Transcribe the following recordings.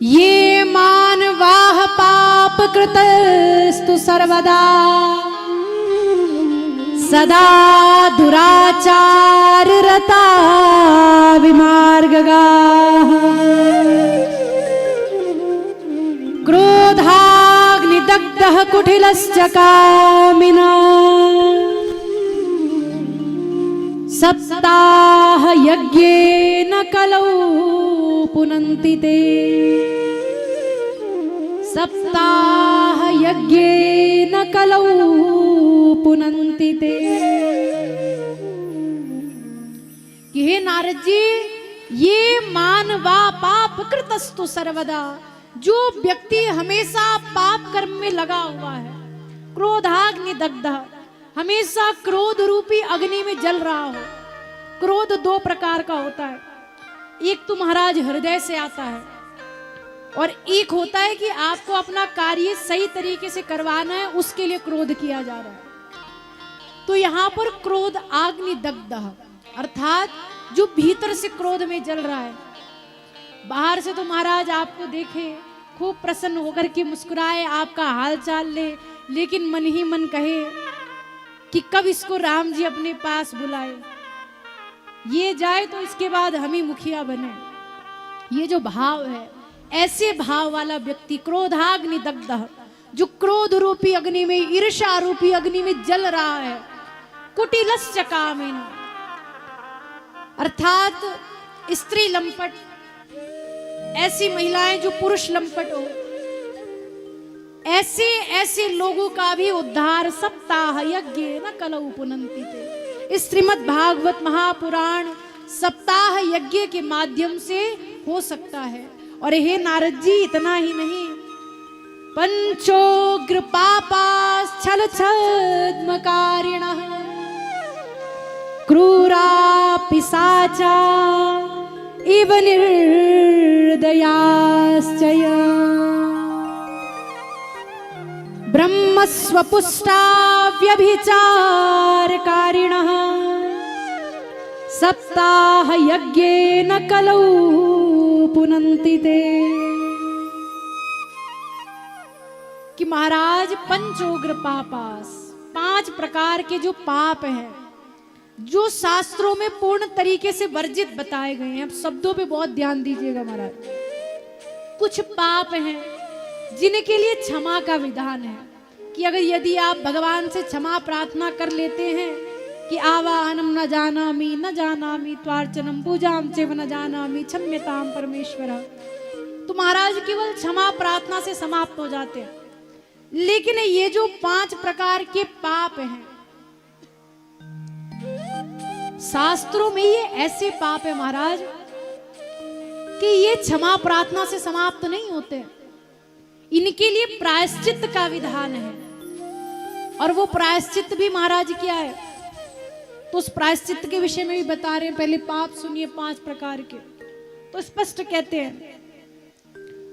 ये मानवाः पाप कृतस्तु सर्वदा सदा दुराचार रता विमार्गगाः क्रोधाग्निदग्धः कुटिलश्च कामिना सप्ताह यज्ञेन कलौ पुनन्ति ते सप्ताह यज्ञेन कलौ पुनन्ति ते। कि हे नारद जी, ये मानवा पाप कृतस्तु सर्वदा, जो व्यक्ति हमेशा पाप कर्म में लगा हुआ है, क्रोधाग्नि दग्ध, हमेशा क्रोध रूपी अग्नि में जल रहा हो। क्रोध दो प्रकार का होता है, एक तो महाराज हृदय से आता है और एक होता है कि आपको अपना कार्य सही तरीके से करवाना है, उसके लिए क्रोध किया जा रहा है। तो यहाँ पर क्रोध आग्नि दग्ध अर्थात जो भीतर से क्रोध में जल रहा है। बाहर से तो महाराज आपको देखे, खूब प्रसन्न होकर के मुस्कुराए, आपका हाल चाल ले, लेकिन मन ही मन कहे कि कब इसको राम जी अपने पास बुलाए, ये जाए तो इसके बाद हम ही मुखिया बने। ये जो भाव है, ऐसे भाव वाला व्यक्ति क्रोधाग्नि दग्ध, जो क्रोध रूपी अग्नि में, ईर्ष्या रूपी अग्नि में जल रहा है। कुटिलश्च कामिना अर्थात स्त्री लंपट, ऐसी महिलाएं जो पुरुष लंपट हो, ऐसे ऐसे लोगों का भी उद्धार सप्ताह यज्ञ न कलौ पुनन्ति ते। इस श्रीमद् भागवत महापुराण सप्ताह यज्ञ के माध्यम से हो सकता है। और हे नारद जी, इतना ही नहीं, पंचोग्र पापाश्छल छद्मकारिणः क्रूरा पिशाचा इव निर्दयाश्चय ब्रह्मस्वपुष्टा व्यभिचारकारिणः सप्ताह यज्ञेन कलौ पुनन्ति ते। कि महाराज पंचोग्र पापास, 5 प्रकार के जो पाप हैं, जो शास्त्रों में पूर्ण तरीके से वर्जित बताए गए हैं। अब शब्दों पे बहुत ध्यान दीजिएगा महाराज। कुछ पाप हैं जिनके लिए क्षमा का विधान है कि अगर यदि आप भगवान से क्षमा प्रार्थना कर लेते हैं कि आवाहनम न जानामि त्वार्चनम पूजाम चैव न जानामि क्षम्यताम परमेश्वर, तो महाराज केवल क्षमा प्रार्थना से समाप्त हो जाते हैं। लेकिन ये जो 5 प्रकार के पाप हैं, शास्त्रों में ये ऐसे पाप है महाराज कि ये क्षमा प्रार्थना से समाप्त नहीं होते। इनके लिए प्रायश्चित का विधान है। और वो प्रायश्चित भी महाराज क्या है, तो उस प्रायश्चित के विषय में भी बता रहे हैं। पहले पाप सुनिए 5 प्रकार के। तो स्पष्ट कहते हैं,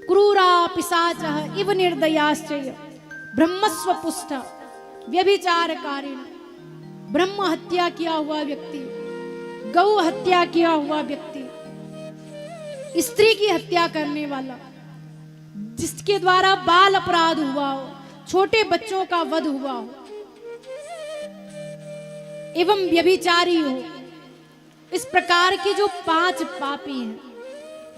क्रूरा पिशाचः इव निर्दयाश्चय ब्रह्मस्वपुष्ट व्यभिचारकारिण, ब्रह्म हत्या किया हुआ व्यक्ति, गौ हत्या किया हुआ व्यक्ति, स्त्री की हत्या करने वाला, जिसके द्वारा बाल अपराध हुआ हो, छोटे बच्चों का वध हुआ हो, एवं व्यभिचारी हो। इस प्रकार के जो 5 पापी हैं,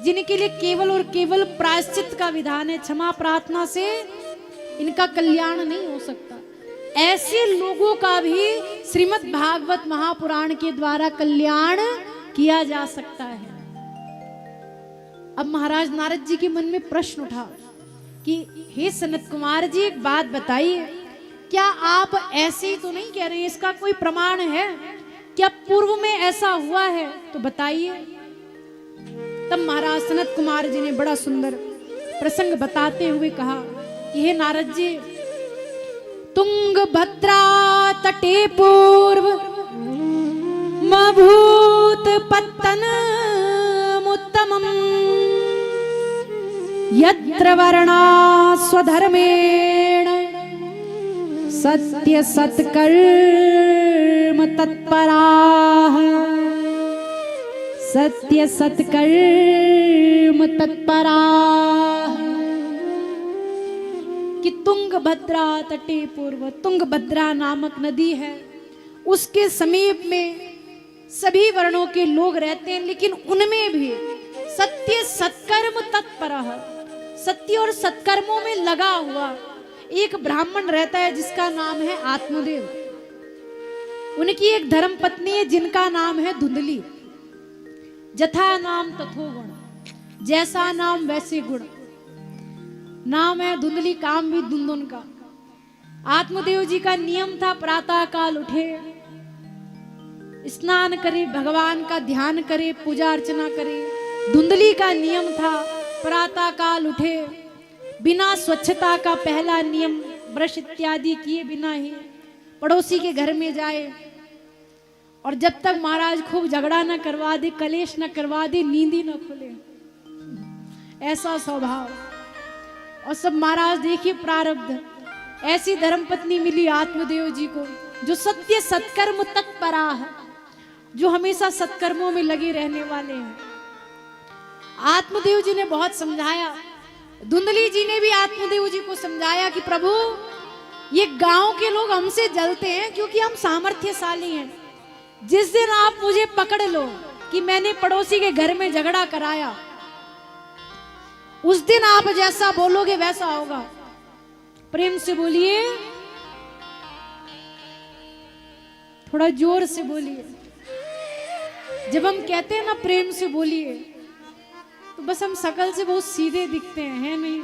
जिनके लिए केवल और केवल प्रायश्चित का विधान है, क्षमा प्रार्थना से इनका कल्याण नहीं हो सकता, ऐसे लोगों का भी श्रीमद् भागवत महापुराण के द्वारा कल्याण किया जा सकता है। अब महाराज नारद जी के मन में प्रश्न उठा कि हे सनत कुमार जी, एक बात बताइए, क्या आप ऐसे ही तो नहीं कह रहे हैं, इसका कोई प्रमाण है? क्या पूर्व में ऐसा हुआ है? तो बताइए। तब महाराज सनत कुमार जी ने बड़ा सुंदर प्रसंग बताते हुए कहा कि हे नारद जी, तुंगभद्रा तटे पूर्व मभूत पत्तनमुत्तमम् यत्र वर्णा स्वधर्मेण सत्य सत्कर्म तत्पराः सत्य सत्कर्म तत्परा, कि तुंगभद्रा तटे पूर्व, तुंगभद्रा नामक नदी है, उसके समीप में सभी वर्णों के लोग रहते हैं, लेकिन उनमें भी सत्य सत्कर्म तत्परा, सत्य और सत्कर्मों में लगा हुआ एक ब्राह्मण रहता है जिसका नाम है आत्मदेव। उनकी एक धर्म पत्नी है जिनका नाम है धुंधली। जथा नाम तथो गुण, जैसा नाम वैसे गुण, नाम है धुंधली, काम भी धुंधुन का। आत्मदेव जी का नियम था प्रातः काल उठे, स्नान करे, भगवान का ध्यान करे, पूजा अर्चना करे। धुंधली का नियम था प्रातः काल उठे, बिना स्वच्छता का पहला नियम ब्रश इत्यादि किए बिना ही पड़ोसी के घर में जाए, और जब तक महाराज खूब झगड़ा न करवा दे, कलेश न करवा दे, नींद ही न खुले, ऐसा स्वभाव। और सब महाराज देखिए प्रारब्ध, ऐसी धर्मपत्नी मिली आत्मदेव जी को जो सत्य सत्कर्म तत्परा है, जो हमेशा सत्कर्मों में लगे रहने वाले हैं। आत्मदेव जी ने बहुत समझाया, धुंधली जी ने भी आत्मदेव जी को समझाया कि प्रभु ये गांव के लोग हमसे जलते हैं क्योंकि हम सामर्थ्यशाली हैं। जिस दिन आप मुझे पकड़ लो कि मैंने पड़ोसी के घर में झगड़ा कराया, उस दिन आप जैसा बोलोगे वैसा होगा। प्रेम से बोलिए, थोड़ा जोर से बोलिए। जब हम कहते हैं ना प्रेम से बोलिए, तो बस हम शकल से बहुत सीधे दिखते हैं, है नहीं,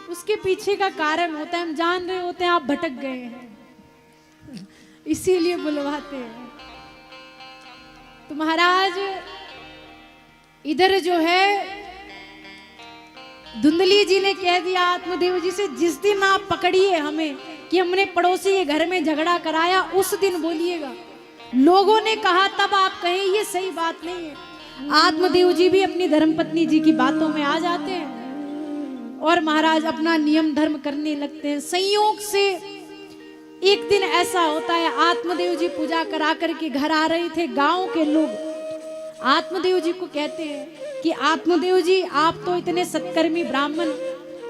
उसके पीछे का कारण होता है, हम जान रहे होते हैं आप भटक गए हैं, इसीलिए बुलवाते हैं। तो महाराज इधर जो है धुंधली जी ने कह दिया आत्मदेव जी से, जिस दिन आप पकड़िए हमें कि हमने पड़ोसी के घर में झगड़ा कराया, उस दिन बोलिएगा। लोगों ने कहा तब आप कहें, ये सही बात नहीं है। आत्मदेव जी भी अपनी धर्मपत्नी जी की बातों में आ जाते हैं और महाराज अपना नियम धर्म करने लगते हैं। संयोग से एक दिन ऐसा होता है, आत्मदेव जी पूजा करा करके घर आ रहे थे। गांव के लोग आत्मदेव जी को कहते हैं कि आत्मदेव जी आप तो इतने सत्कर्मी ब्राह्मण,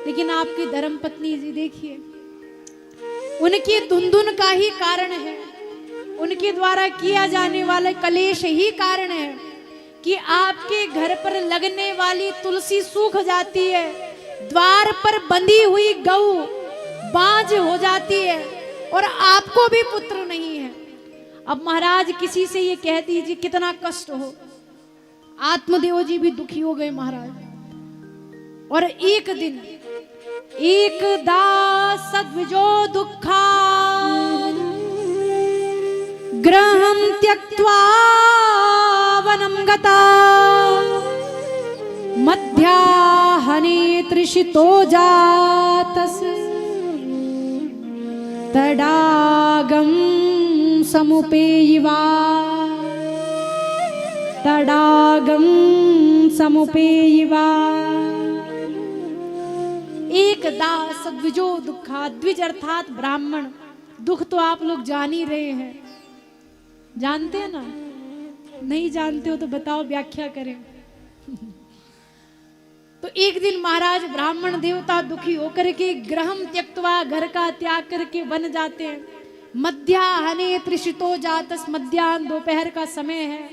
लेकिन आपकी धर्मपत्नी जी देखिए, उनकी धुंधुन का ही कारण है, उनके द्वारा किया जाने वाला कलेश ही कारण है कि आपके घर पर लगने वाली तुलसी सूख जाती है, द्वार पर बंधी हुई गऊ बांझ हो जाती है और आपको भी पुत्र नहीं है। अब महाराज किसी से ये कह दीजिए कितना कष्ट हो। आत्मदेव जी भी दुखी हो गए महाराज। और एक दिन एकदा सद्विजो दुःखा गृहं त्यक्त्वा वनं गता मध्याह्ने तृषितो जातस् तडागं समुपेयिवा तडागं समुपेयिवा। एकदा सद्विजो दुःखा, द्विज अर्थात ब्राह्मण। दुख तो आप लोग जान ही रहे हैं, जानते हैं ना? नहीं जानते हो तो बताओ, व्याख्या करें। तो एक दिन महाराज ब्राह्मण देवता दुखी होकर के गृहं त्यक्त्वा, घर का त्याग करके वन जाते हैं। मध्याह्ने तृषितो जातस्, मध्याह्न दोपहर का समय है।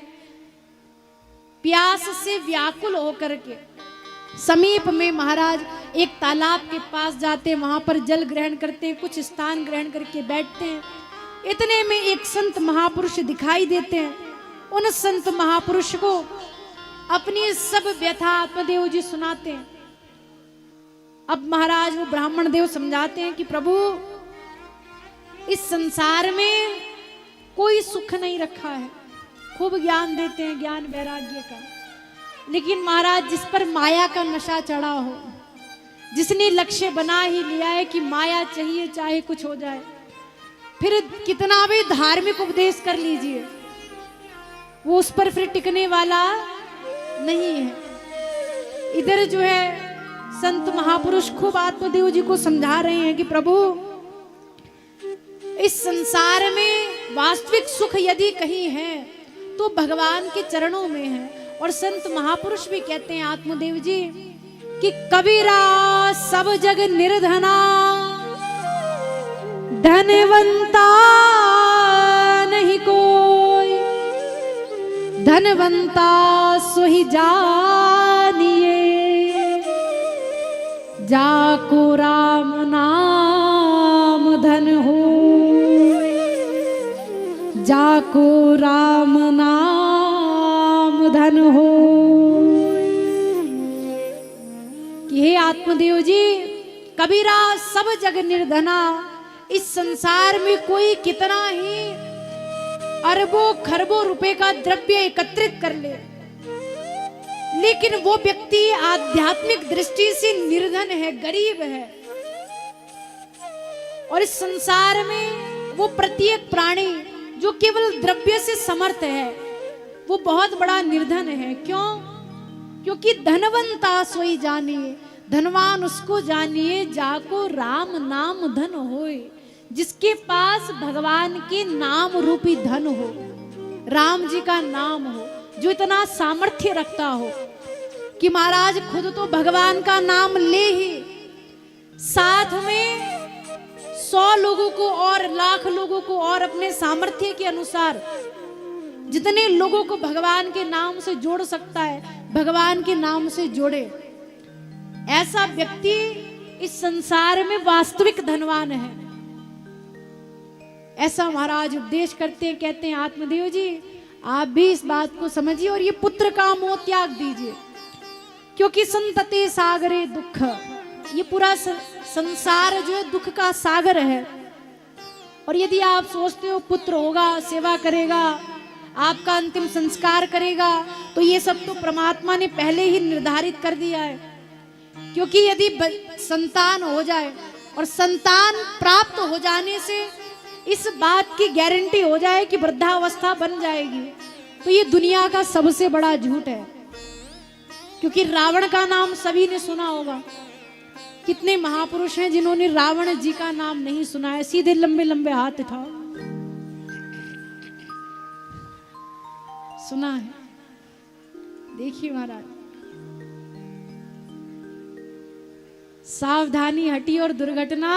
प्यास से व्याकुल होकर के समीप में महाराज एक तालाब के पास जाते हैं, वहां पर जल ग्रहण करते हैं, कुछ स्थान ग्रहण करके बैठते हैं। इतने में एक संत महापुरुष दिखाई देते हैं। उन संत महापुरुष को अपनी सब व्यथा आत्मदेव जी सुनाते हैं। अब महाराज वो ब्राह्मण देव समझाते हैं कि प्रभु इस संसार में कोई सुख नहीं रखा है। खूब ज्ञान देते हैं, ज्ञान वैराग्य का, लेकिन महाराज जिस पर माया का नशा चढ़ा हो, जिसने लक्ष्य बना ही लिया है कि माया चाहिए चाहे कुछ हो जाए, फिर कितना भी धार्मिक उपदेश कर लीजिए, वो उस पर फिर टिकने वाला नहीं है। इधर जो है संत महापुरुष खूब आत्मदेव जी को समझा रहे हैं कि प्रभु इस संसार में वास्तविक सुख यदि कहीं है तो भगवान के चरणों में है, और संत महापुरुष भी कहते हैं आत्मदेव जी कि कबीरा सब जग निर्धना, धनवंता नहीं कोई, धनवंता सोही जानिए, जाको राम नाम धन हो, जाको राम नाम धन हो। कि हे आत्मदेव जी, कबीरा सब जग निर्धना, इस संसार में कोई कितना ही अरबों खरबों रुपए का द्रव्य एकत्रित कर ले, लेकिन वो व्यक्ति आध्यात्मिक दृष्टि से निर्धन है, गरीब है। और इस संसार में वो प्रत्येक प्राणी जो केवल द्रव्य से समर्थ है, वो बहुत बड़ा निर्धन है। क्यों? क्योंकि धनवंता सोई जानिए, धनवान उसको जानिए जाको राम नाम धन होए, जिसके पास भगवान के नाम रूपी धन हो, राम जी का नाम हो, जो इतना सामर्थ्य रखता हो कि महाराज खुद तो भगवान का नाम ले ही साथ में 100 लोगों को और लाख लोगों को और अपने सामर्थ्य के अनुसार जितने लोगों को भगवान के नाम से जोड़ सकता है, भगवान के नाम से जोड़े। ऐसा व्यक्ति इस संसार में वास्तविक धनवान है। ऐसा महाराज उपदेश करते हैं, कहते हैं आत्मदेव जी आप भी इस बात को समझिए और ये पुत्र का मोह त्याग दीजिए, क्योंकि संतते सागरे दुख, ये पूरा संसार जो है दुख का सागर है। और यदि आप सोचते हो पुत्र होगा, सेवा करेगा, आपका अंतिम संस्कार करेगा, तो ये सब तो परमात्मा ने पहले ही निर्धारित कर दिया है। क्योंकि यदि संतान हो जाए और संतान प्राप्त हो जाने से इस बात की गारंटी हो जाए कि वृद्धावस्था बन जाएगी, तो ये दुनिया का सबसे बड़ा झूठ है। क्योंकि रावण का नाम सभी ने सुना होगा, कितने महापुरुष हैं जिन्होंने रावण जी का नाम नहीं सुना है? सीधे लंबे लंबे हाथ उठाओ। सुना है? देखिए महाराज, सावधानी हटी और दुर्घटना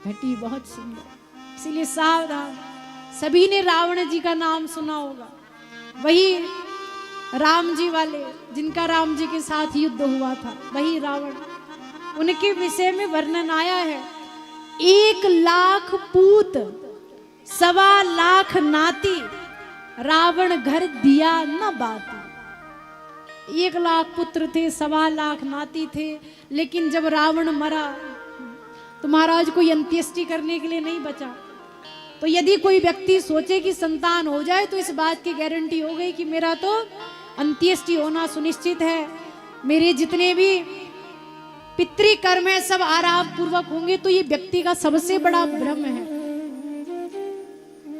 घटी। बहुत सुंदर, इसलिए सावधान। सभी ने रावण जी का नाम सुना होगा, वही राम जी वाले जिनका राम जी के साथ युद्ध हुआ था, वही रावण। उनके विषय में वर्णन आया है, 1 लाख पूत 1.25 लाख नाती, रावण घर दिया न बाती। 1 लाख पुत्र थे, 1.25 लाख नाती थे, लेकिन जब रावण मरा तो महाराज कोई अंत्येष्टि करने के लिए नहीं बचा। तो यदि कोई व्यक्ति सोचे कि संतान हो जाए तो इस बात की गारंटी हो गई कि मेरा तो अंत्येष्टि होना सुनिश्चित है, मेरे जितने भी पितृकर्म है सब आराम पूर्वक होंगे। तो ये व्यक्ति का सबसे बड़ा भ्रम है।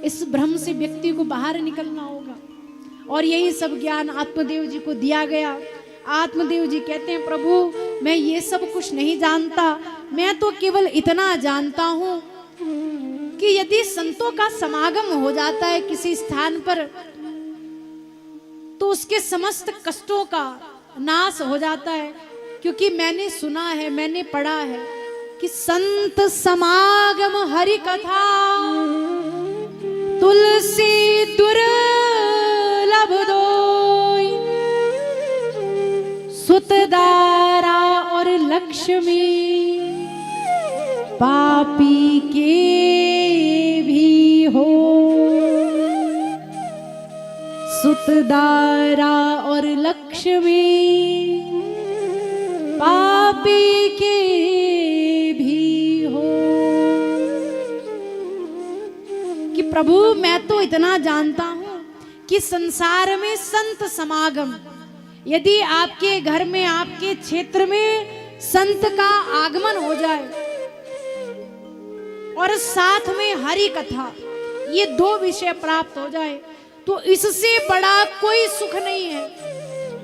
इस भ्रम से व्यक्ति को बाहर निकलना होगा, और यही सब ज्ञान आत्मदेव जी को दिया गया। आत्मदेव जी कहते हैं प्रभु मैं ये सब कुछ नहीं जानता, मैं तो केवल इतना जानता हूं कि यदि संतों का समागम हो जाता है किसी स्थान पर तो उसके समस्त कष्टों का नाश हो जाता है। क्योंकि मैंने सुना है, मैंने पढ़ा है कि संत समागम हरि कथा तुलसी दुर्लभ दोई, सुतदारा और लक्ष्मी पापी के भी हो, सुतदारा और लक्ष्मी पापी के भी हो। कि प्रभु मैं तो इतना जानता हूं कि संसार में संत समागम, यदि आपके घर में आपके क्षेत्र में संत का आगमन हो जाए और साथ में हरि कथा, ये 2 विषय प्राप्त हो जाए तो इससे बड़ा कोई सुख नहीं है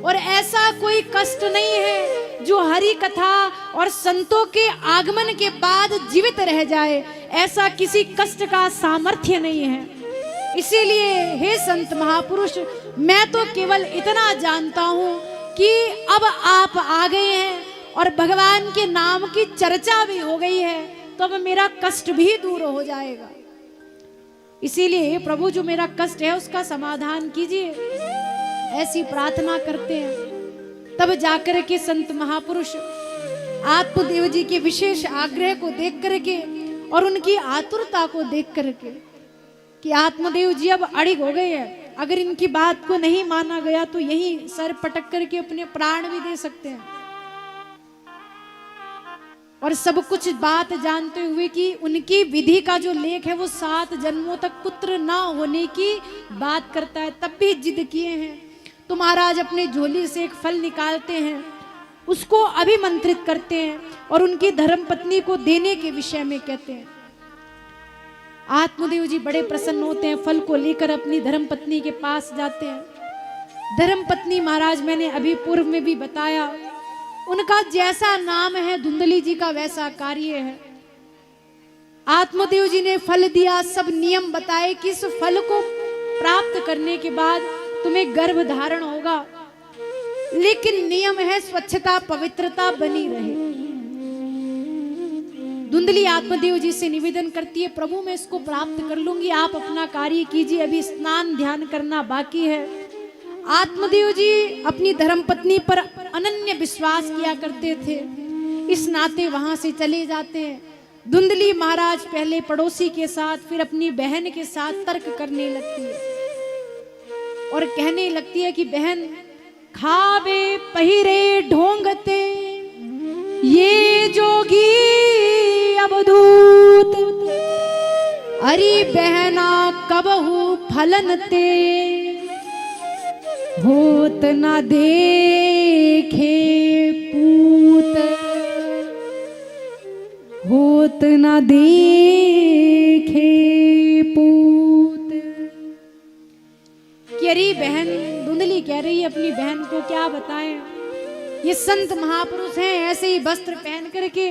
और ऐसा कोई कष्ट नहीं है जो हरि कथा और संतों के आगमन के बाद जीवित रह जाए। ऐसा किसी कष्ट का सामर्थ्य नहीं है। इसीलिए हे संत महापुरुष मैं तो केवल इतना जानता हूं कि अब आप आ गए हैं और भगवान के नाम की चर्चा भी हो गई है, तो अब मेरा कष्ट भी दूर हो जाएगा। इसीलिए प्रभु जो मेरा कष्ट है उसका समाधान कीजिए, ऐसी प्रार्थना करते हैं। तब जाकर के संत महापुरुष आत्मदेव जी के विशेष आग्रह को देख करके और उनकी आतुरता को देख करके कि आत्मदेव जी अब अड़िग हो गए हैं, अगर इनकी बात को नहीं माना गया तो यही सर पटक करके अपने प्राण भी दे सकते हैं। और सब कुछ बात जानते हुए कि उनकी विधि का जो लेख है वो 7 जन्मों तक पुत्र ना होने की बात करता है, तब भी जिद किए हैं। तो महाराज अपने झोली से एक फल निकालते हैं, उसको अभिमंत्रित करते हैं और उनकी धर्मपत्नी को देने के विषय में कहते हैं। आत्मदेव जी बड़े प्रसन्न होते हैं, फल को लेकर अपनी धर्मपत्नी के पास जाते हैं। धर्मपत्नी महाराज मैंने अभी पूर्व में भी बताया, उनका जैसा नाम है धुंधली जी का वैसा कार्य है। आत्मदेव जी ने फल दिया, सब नियम बताए कि इस फल को प्राप्त करने के बाद तुम्हें गर्भ धारण होगा, लेकिन नियम है स्वच्छता पवित्रता बनी रहे। धुंधली आत्मदेव जी से निवेदन करती है, प्रभु मैं इसको प्राप्त कर लूंगी, आप अपना कार्य कीजिए, अभी स्नान ध्यान करना बाकी है। आत्मदेव जी अपनी धर्मपत्नी पर अनन्य विश्वास किया करते थे, इस नाते वहां से चले जाते हैं। धुंधली महाराज पहले पड़ोसी के साथ फिर अपनी बहन के साथ तर्क करने लगती है और कहने लगती है कि बहन खावे पहिरे ढोंगते ये जोगी अवधूत, अरे बहना कबहू फलनते होत न देखे पूत, होत न देखे पूत। कि अरे बहन, धुंधली कह रही है अपनी बहन को, क्या बताएं, ये संत महापुरुष हैं, ऐसे ही वस्त्र पहन करके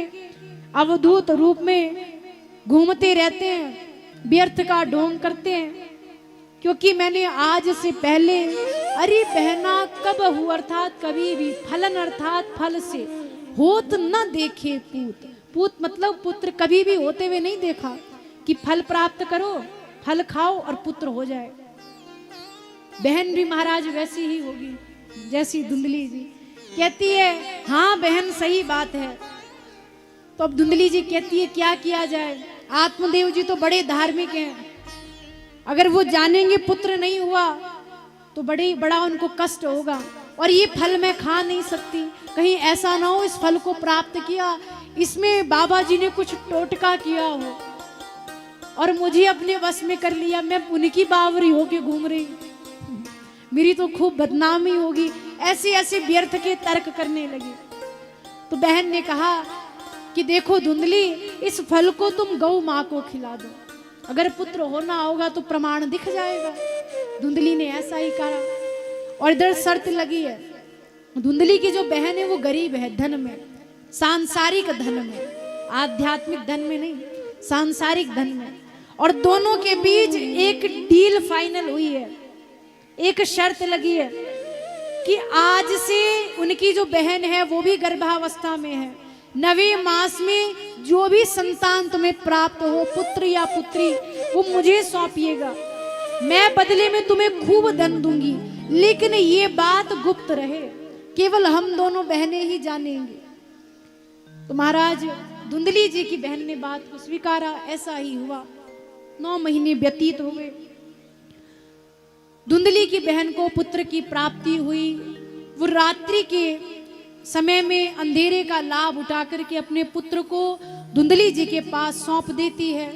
अवधूत रूप में घूमते रहते हैं, व्यर्थ का ढोंग करते हैं। क्योंकि मैंने आज से पहले अरे बहना कब हु अर्थात कभी भी, फलन अर्थात फल से, होत न देखे पूत, पूत मतलब पुत्र, कभी भी होते हुए नहीं देखा कि फल प्राप्त करो, फल खाओ और पुत्र हो जाए। बहन भी महाराज वैसी ही होगी जैसी धुंधली जी। कहती है हाँ बहन सही बात है। तो अब धुंधली जी कहती है क्या किया जाए, आत्मदेव जी तो बड़े धार्मिक हैं, अगर वो जानेंगे पुत्र नहीं हुआ तो बड़ा उनको कष्ट होगा, और ये फल मैं खा नहीं सकती, कहीं ऐसा ना हो इस फल को प्राप्त किया इसमें बाबा जी ने कुछ टोटका किया हो और मुझे अपने वश में कर लिया, मैं उनकी बावरी होके घूम रही, मेरी तो खूब बदनामी होगी। ऐसे ऐसे व्यर्थ के तर्क करने लगी। तो बहन ने कहा कि देखो धुंधली, इस फल को तुम गौ माँ को खिला दो, अगर पुत्र होना होगा तो प्रमाण दिख जाएगा। धुंधली ने ऐसा ही कहा। और इधर शर्त लगी है, धुंधली की जो बहन है वो गरीब है, धन में, सांसारिक धन में, आध्यात्मिक धन में नहीं, सांसारिक धन में। और दोनों के बीच एक डील फाइनल हुई है, एक शर्त लगी है कि आज से उनकी जो बहन है वो भी गर्भावस्था में है, 9वें मास में जो भी संतान तुम्हें प्राप्त हो, पुत्र या पुत्री, वो मुझे सौंपिएगा, मैं बदले में तुम्हें खूब धन दूंगी, लेकिन ये बात गुप्त रहे, केवल हम दोनों बहनें ही जानेंगे। तो महाराज धुंधली जी की बहन ने बात को स्वीकारा, ऐसा ही हुआ। 9 महीने व्यतीत हो गए, धुंधली की बहन को पुत्र की प्राप्ति हुई। वो रात्रि के समय में अंधेरे का लाभ उठा करके अपने पुत्र को धुंधली जी के पास सौंप देती है।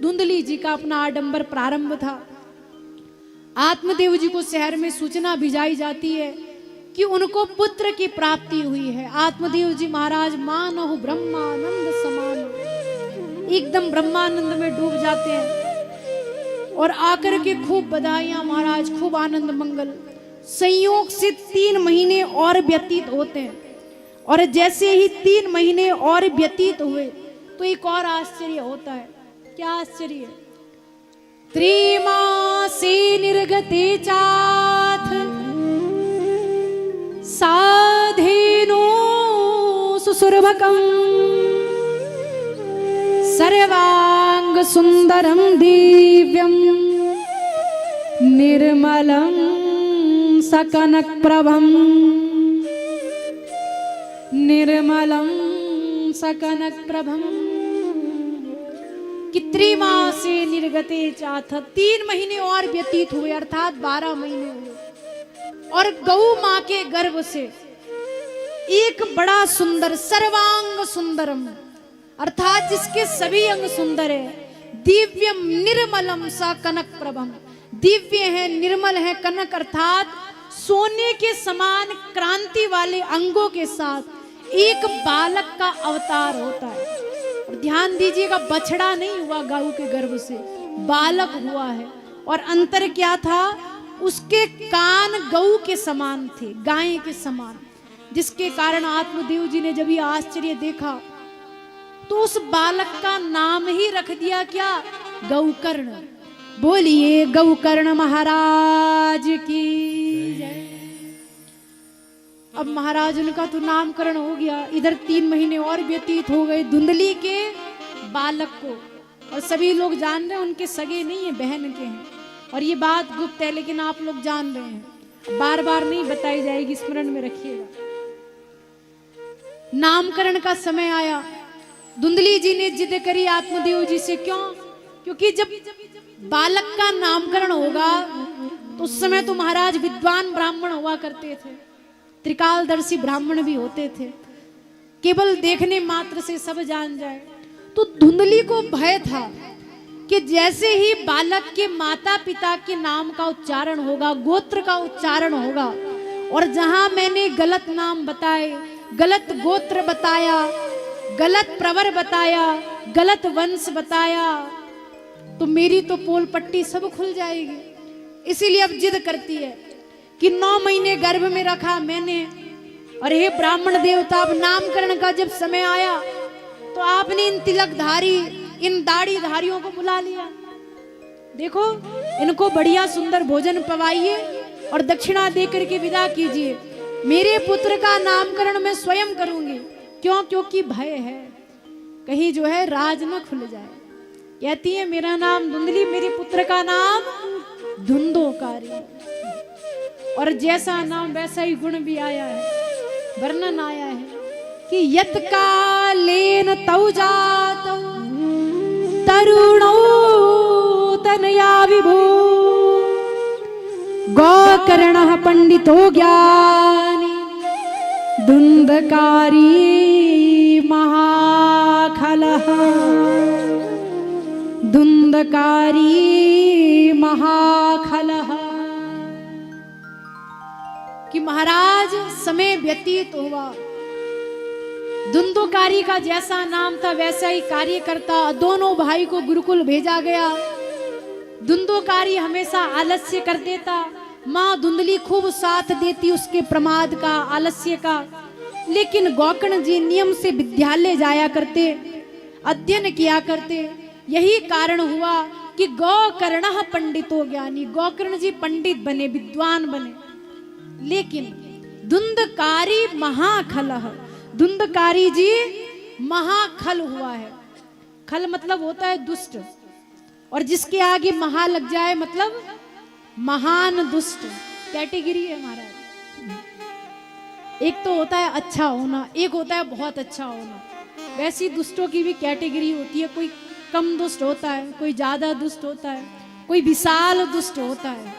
धुंधली जी का अपना आडंबर प्रारंभ था। आत्मदेव जी को शहर में सूचना भिजाई जाती है कि उनको पुत्र की प्राप्ति हुई है। आत्मदेव जी महाराज मानहु ब्रह्मानंद समान, एकदम ब्रह्मानंद में डूब जाते हैं और आकर के खूब बधाइयां महाराज, खूब आनंद मंगल। संयोग से 3 महीने और व्यतीत होते हैं, और जैसे ही 3 महीने और व्यतीत हुए तो एक और आश्चर्य होता है। क्या आश्चर्य? त्रिमासिकम मासे निर्गते चाथ साधेनो सुसुरभकम् सर्वांग सुंदरम दिव्यम निर्मलं सकनक प्रभम निर्मलं सकनक प्रभम। कितनी माह से निर्गते चाथ, 3 महीने और व्यतीत हुए अर्थात 12 महीने हुए और गौ माँ के गर्भ से एक बड़ा सुंदर सर्वांग सुंदरम अर्थात जिसके सभी अंग सुंदर है, दिव्यम निर्मलम सा कनक प्रभम, दिव्य है निर्मल है, कनक अर्थात सोने के समान क्रांति वाले अंगों के साथ एक बालक का अवतार होता है। और ध्यान दीजिएगा, बछड़ा नहीं हुआ गौ के गर्भ से, बालक हुआ है। और अंतर क्या था, उसके कान गौ के समान थे, गाय के समान, जिसके कारण आत्मदेव जी ने जब ये आश्चर्य देखा तो उस बालक का नाम ही रख दिया क्या, गौकर्ण। बोलिए गौकर्ण महाराज की जय। अब महाराज उनका तो नामकरण हो गया, इधर 3 महीने और व्यतीत हो गए धुंधली के बालक को। और सभी लोग जान रहे हैं उनके सगे नहीं है, बहन के हैं। और ये बात गुप्त है लेकिन आप लोग जान रहे हैं, बार बार नहीं बताई जाएगी, स्मरण में रखिएगा। नामकरण का समय आया, धुंधली जी ने जिद करी आत्मदेव जी से, क्यों? क्योंकि जब बालक का नामकरण होगा तो उस समय तो महाराज विद्वान ब्राह्मण हुआ करते थे, त्रिकालदर्शी ब्राह्मण भी होते थे, केवल देखने मात्र से सब जान जाए। तो धुंधली को भय था कि जैसे ही बालक के माता पिता के नाम का उच्चारण होगा, गोत्र का उच्चारण होगा, और जहां मैंने गलत नाम बताए, गलत गोत्र बताया, गलत प्रवर बताया, गलत वंश बताया, तो मेरी तो पोल पट्टी सब खुल जाएगी। इसीलिए अब जिद करती है कि 9 महीने गर्भ में रखा मैंने, और हे ब्राह्मण देवता, अब नामकरण का जब समय आया तो आपने इन तिलकधारी, इन दाढ़ीधारियों को बुला लिया। देखो, इनको बढ़िया सुंदर भोजन पवाइए और दक्षिणा देकर के विदा कीजिए। मेरे पुत्र का नामकरण मैं स्वयं करूंगी। क्यों? क्योंकि भय है कहीं जो है राज न खुल जाए। कहती है मेरा नाम धुंधली, मेरे पुत्र का नाम धुंधोकारी। और जैसा नाम वैसा ही गुण भी आया है, वर्णन आया है कि यत कालेन तौ जातौ तरुणौ तनया विभो गोकर्णः पंडितो ज्ञानी धुंधकारी महाखलः धुंधकारी महाखलः। कि महाराज समय व्यतीत हुआ, धुंधकारी का जैसा नाम था वैसा ही कार्य करता। दोनों भाई को गुरुकुल भेजा गया। धुंधकारी हमेशा आलस्य कर देता, माँ धुंधली खूब साथ देती उसके प्रमाद का, आलस्य का। लेकिन गोकर्ण जी नियम से विद्यालय जाया करते, अध्ययन किया करते। यही कारण हुआ कि गोकर्णः पंडितो ज्ञानी, गोकर्ण जी पंडित बने, विद्वान बने। लेकिन धुंधकारी महाखलः, धुंधकारी जी महाखल हुआ है। खल मतलब होता है दुष्ट, और जिसके आगे महा लग जाए मतलब महान दुष्ट कैटेगरी है महाराज। एक तो होता है अच्छा होना, एक होता है बहुत अच्छा होना। वैसी दुष्टों की भी कैटेगरी होती है, कोई कम दुष्ट होता है, कोई ज्यादा दुष्ट होता है, कोई विशाल दुष्ट होता है।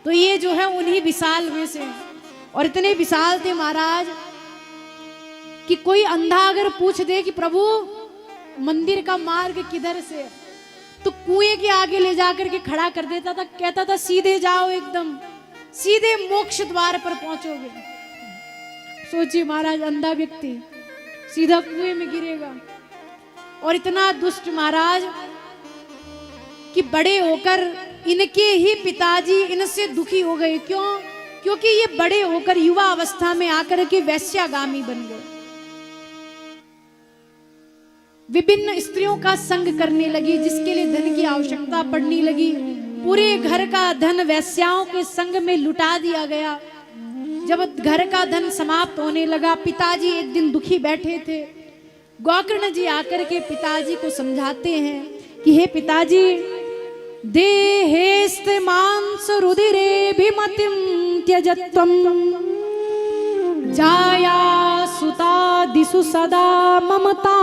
तो ये जो है उन्हीं विशाल में से, और इतने विशाल थे महाराज कि कोई अंधा अगर पूछ दे कि प्रभु मंदिर का मार्ग किधर से, तो कुएं के आगे ले जाकर के खड़ा कर देता था, कहता था सीधे जाओ, एकदम सीधे मोक्ष द्वार पर पहुंचोगे। सोचिए महाराज, अंधा व्यक्ति सीधा कुएं में गिरेगा। और इतना दुष्ट महाराज कि बड़े होकर इनके ही पिताजी इनसे दुखी हो गए। क्यों? क्योंकि ये बड़े होकर युवा अवस्था में आकर के वैश्यागामी बन गए, विभिन्न स्त्रियों का संग करने लगी, जिसके लिए धन की आवश्यकता पड़ने लगी। पूरे घर का धन वेश्याओं के संग में लुटा दिया गया। जब घर का धन समाप्त होने लगा, पिताजी एक दिन दुखी बैठे थे। गोकर्ण जी आकर के पिताजी को समझाते हैं कि हे पिताजी, देहेस्ते मांस रुधिरे भिमतिम त्यजत्वम जाया सुता दिशु सदा ममता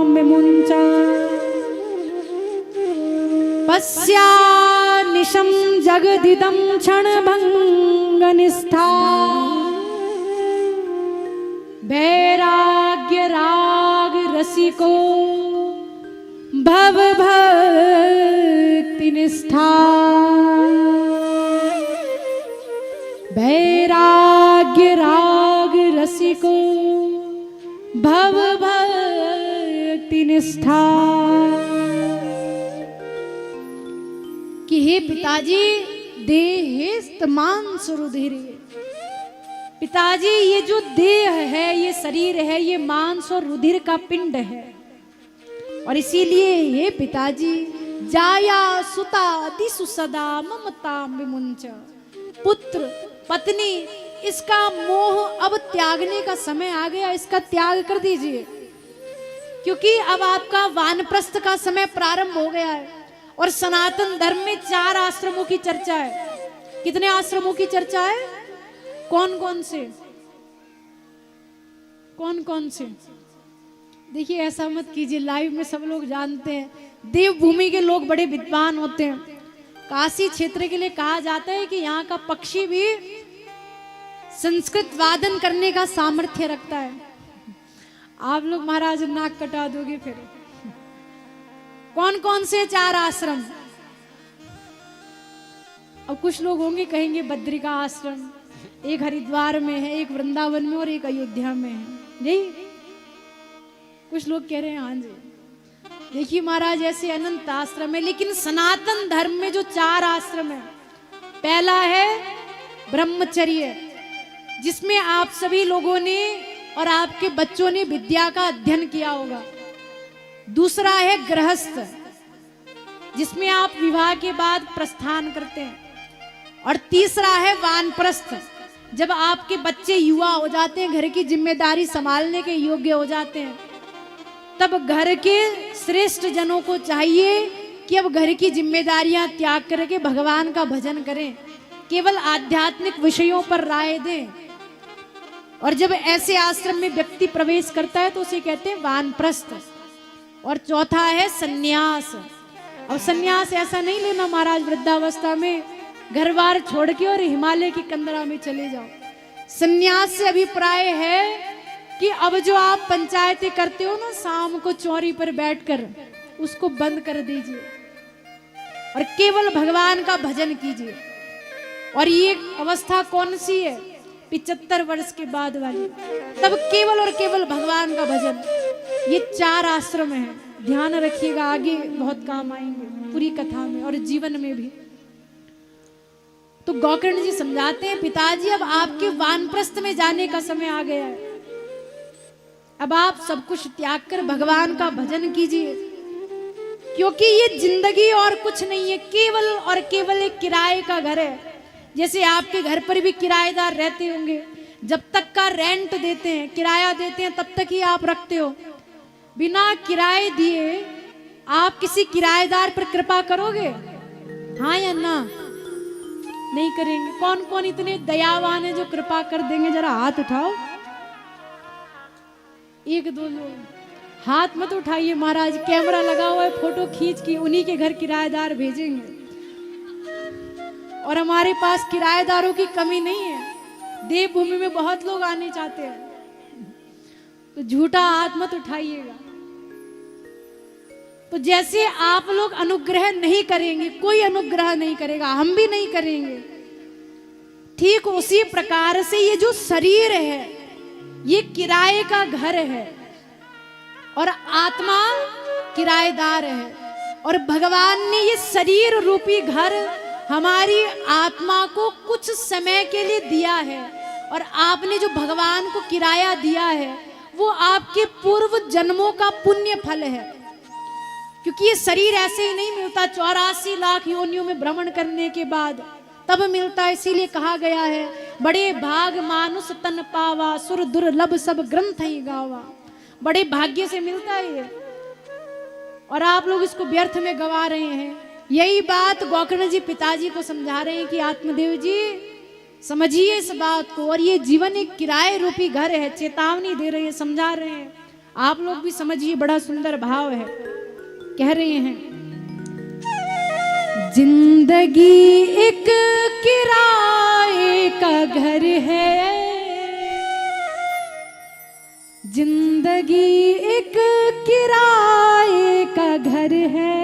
मुंचा पश्या निशम जगदिदम क्षणभंग निष्ठा वैराग्य राग रसिको भव भक्ति निष्ठा वैराग्य राग रसिको भव भक्ति निष्ठा। कि हे पिताजी, देहेस्त मांस रुधिर, पिताजी ये जो देह है, ये शरीर है, ये मांस और रुधिर का पिंड है। और इसीलिए हे पिताजी, जाया सुता दिशु सदा ममता विमुंच, पुत्र पत्नी इसका मोह अब त्यागने का समय आ गया, इसका त्याग कर दीजिए, क्योंकि अब आपका वानप्रस्थ का समय प्रारंभ हो गया है। और सनातन धर्म में 4 आश्रमों की चर्चा है। कितने आश्रमों की चर्चा है? कौन कौन से? कौन कौन से? देखिए, ऐसा मत कीजिए, लाइव में सब लोग जानते हैं। देवभूमि के लोग बड़े विद्वान होते हैं। काशी क्षेत्र के लिए कहा जाता है कि यहाँ का पक्षी भी संस्कृत वादन करने का सामर्थ्य रखता है। आप लोग महाराज नाक कटा दोगे फिर। कौन कौन से 4 आश्रम? अब कुछ लोग होंगे कहेंगे बद्रिका आश्रम, एक हरिद्वार में है, एक वृंदावन में और एक अयोध्या में है। यही कुछ लोग कह रहे हैं हाँ जी। देखिए महाराज, ऐसे अनंत आश्रम है, लेकिन सनातन धर्म में जो 4 आश्रम है, पहला है ब्रह्मचर्य, जिसमें आप सभी लोगों ने और आपके बच्चों ने विद्या का अध्ययन किया होगा। दूसरा है गृहस्थ, जिसमें आप विवाह के बाद प्रस्थान करते हैं। और तीसरा है वानप्रस्थ, जब आपके बच्चे युवा हो जाते हैं, घर की जिम्मेदारी संभालने के योग्य हो जाते हैं, तब घर के श्रेष्ठ जनों को चाहिए कि अब घर की जिम्मेदारियां त्याग करके भगवान का भजन करें, केवल आध्यात्मिक विषयों पर राय दें। और जब ऐसे आश्रम में व्यक्ति प्रवेश करता है तो उसे कहते हैं वानप्रस्थ। और चौथा है सन्यास। अब सन्यास ऐसा नहीं लेना महाराज वृद्धावस्था में घर बार छोड़ के और हिमालय की कंदरा में चले जाओ। सन्यास से अभिप्राय है कि अब जो आप पंचायतें करते हो ना, शाम को चौरी पर बैठकर, उसको बंद कर दीजिए और केवल भगवान का भजन कीजिए। और ये अवस्था कौन सी है? 75 वर्ष के बाद वाली। तब केवल और केवल भगवान का भजन। ये 4 आश्रम हैं, ध्यान रखिएगा, आगे बहुत काम आएंगे पूरी कथा में और जीवन में भी। तो गोकर्ण जी समझाते हैं, पिताजी अब आपके वानप्रस्थ में जाने का समय आ गया है। अब आप सब कुछ त्याग कर भगवान का भजन कीजिए, क्योंकि ये जिंदगी और कुछ नहीं है, केवल और केवल एक किराए का घर है। जैसे आपके घर पर भी किराएदार रहते होंगे, जब तक का रेंट देते हैं, किराया देते हैं, तब तक ही आप रखते हो। बिना किराए दिए आप किसी किराएदार पर कृपा करोगे? हाँ या ना? नहीं करेंगे। कौन कौन इतने दयावान है जो कृपा कर देंगे? जरा हाथ उठाओ। 1-2 लोग हाथ मत उठाइए महाराज, कैमरा लगा हुआ है, फोटो खींच के उन्हीं के घर किराएदार भेजेंगे। और हमारे पास किराएदारों की कमी नहीं है, देवभूमि में बहुत लोग आने चाहते हैं, तो झूठा हाथ मत उठाइएगा। तो जैसे आप लोग अनुग्रह नहीं करेंगे, कोई अनुग्रह नहीं करेगा, हम भी नहीं करेंगे, ठीक उसी प्रकार से ये जो शरीर है ये किराए का घर है और आत्मा किराएदार है। और भगवान ने ये शरीर रूपी घर हमारी आत्मा को कुछ समय के लिए दिया है। और आपने जो भगवान को किराया दिया है वो आपके पूर्व जन्मों का पुण्य फल है। क्योंकि ये शरीर ऐसे ही नहीं मिलता, 84 लाख योनियों में भ्रमण करने के बाद तब मिलता है। इसीलिए कहा गया है बड़े भाग मानुष तन पावा, सुर दुर्लभ सब ग्रंथ ही गावा। बड़े भाग्य से मिलता है ये, और आप लोग इसको व्यर्थ में गवा रहे हैं। यही बात गोकर्ण जी पिताजी को समझा रहे हैं कि आत्मदेव जी समझिए इस बात को, और ये जीवन एक किराए रूपी घर है, चेतावनी दे रहे हैं, समझा रहे हैं। आप लोग भी समझिए, बड़ा सुंदर भाव है। कह रहे हैं जिंदगी एक किराए का घर है, जिंदगी एक किराए का घर है,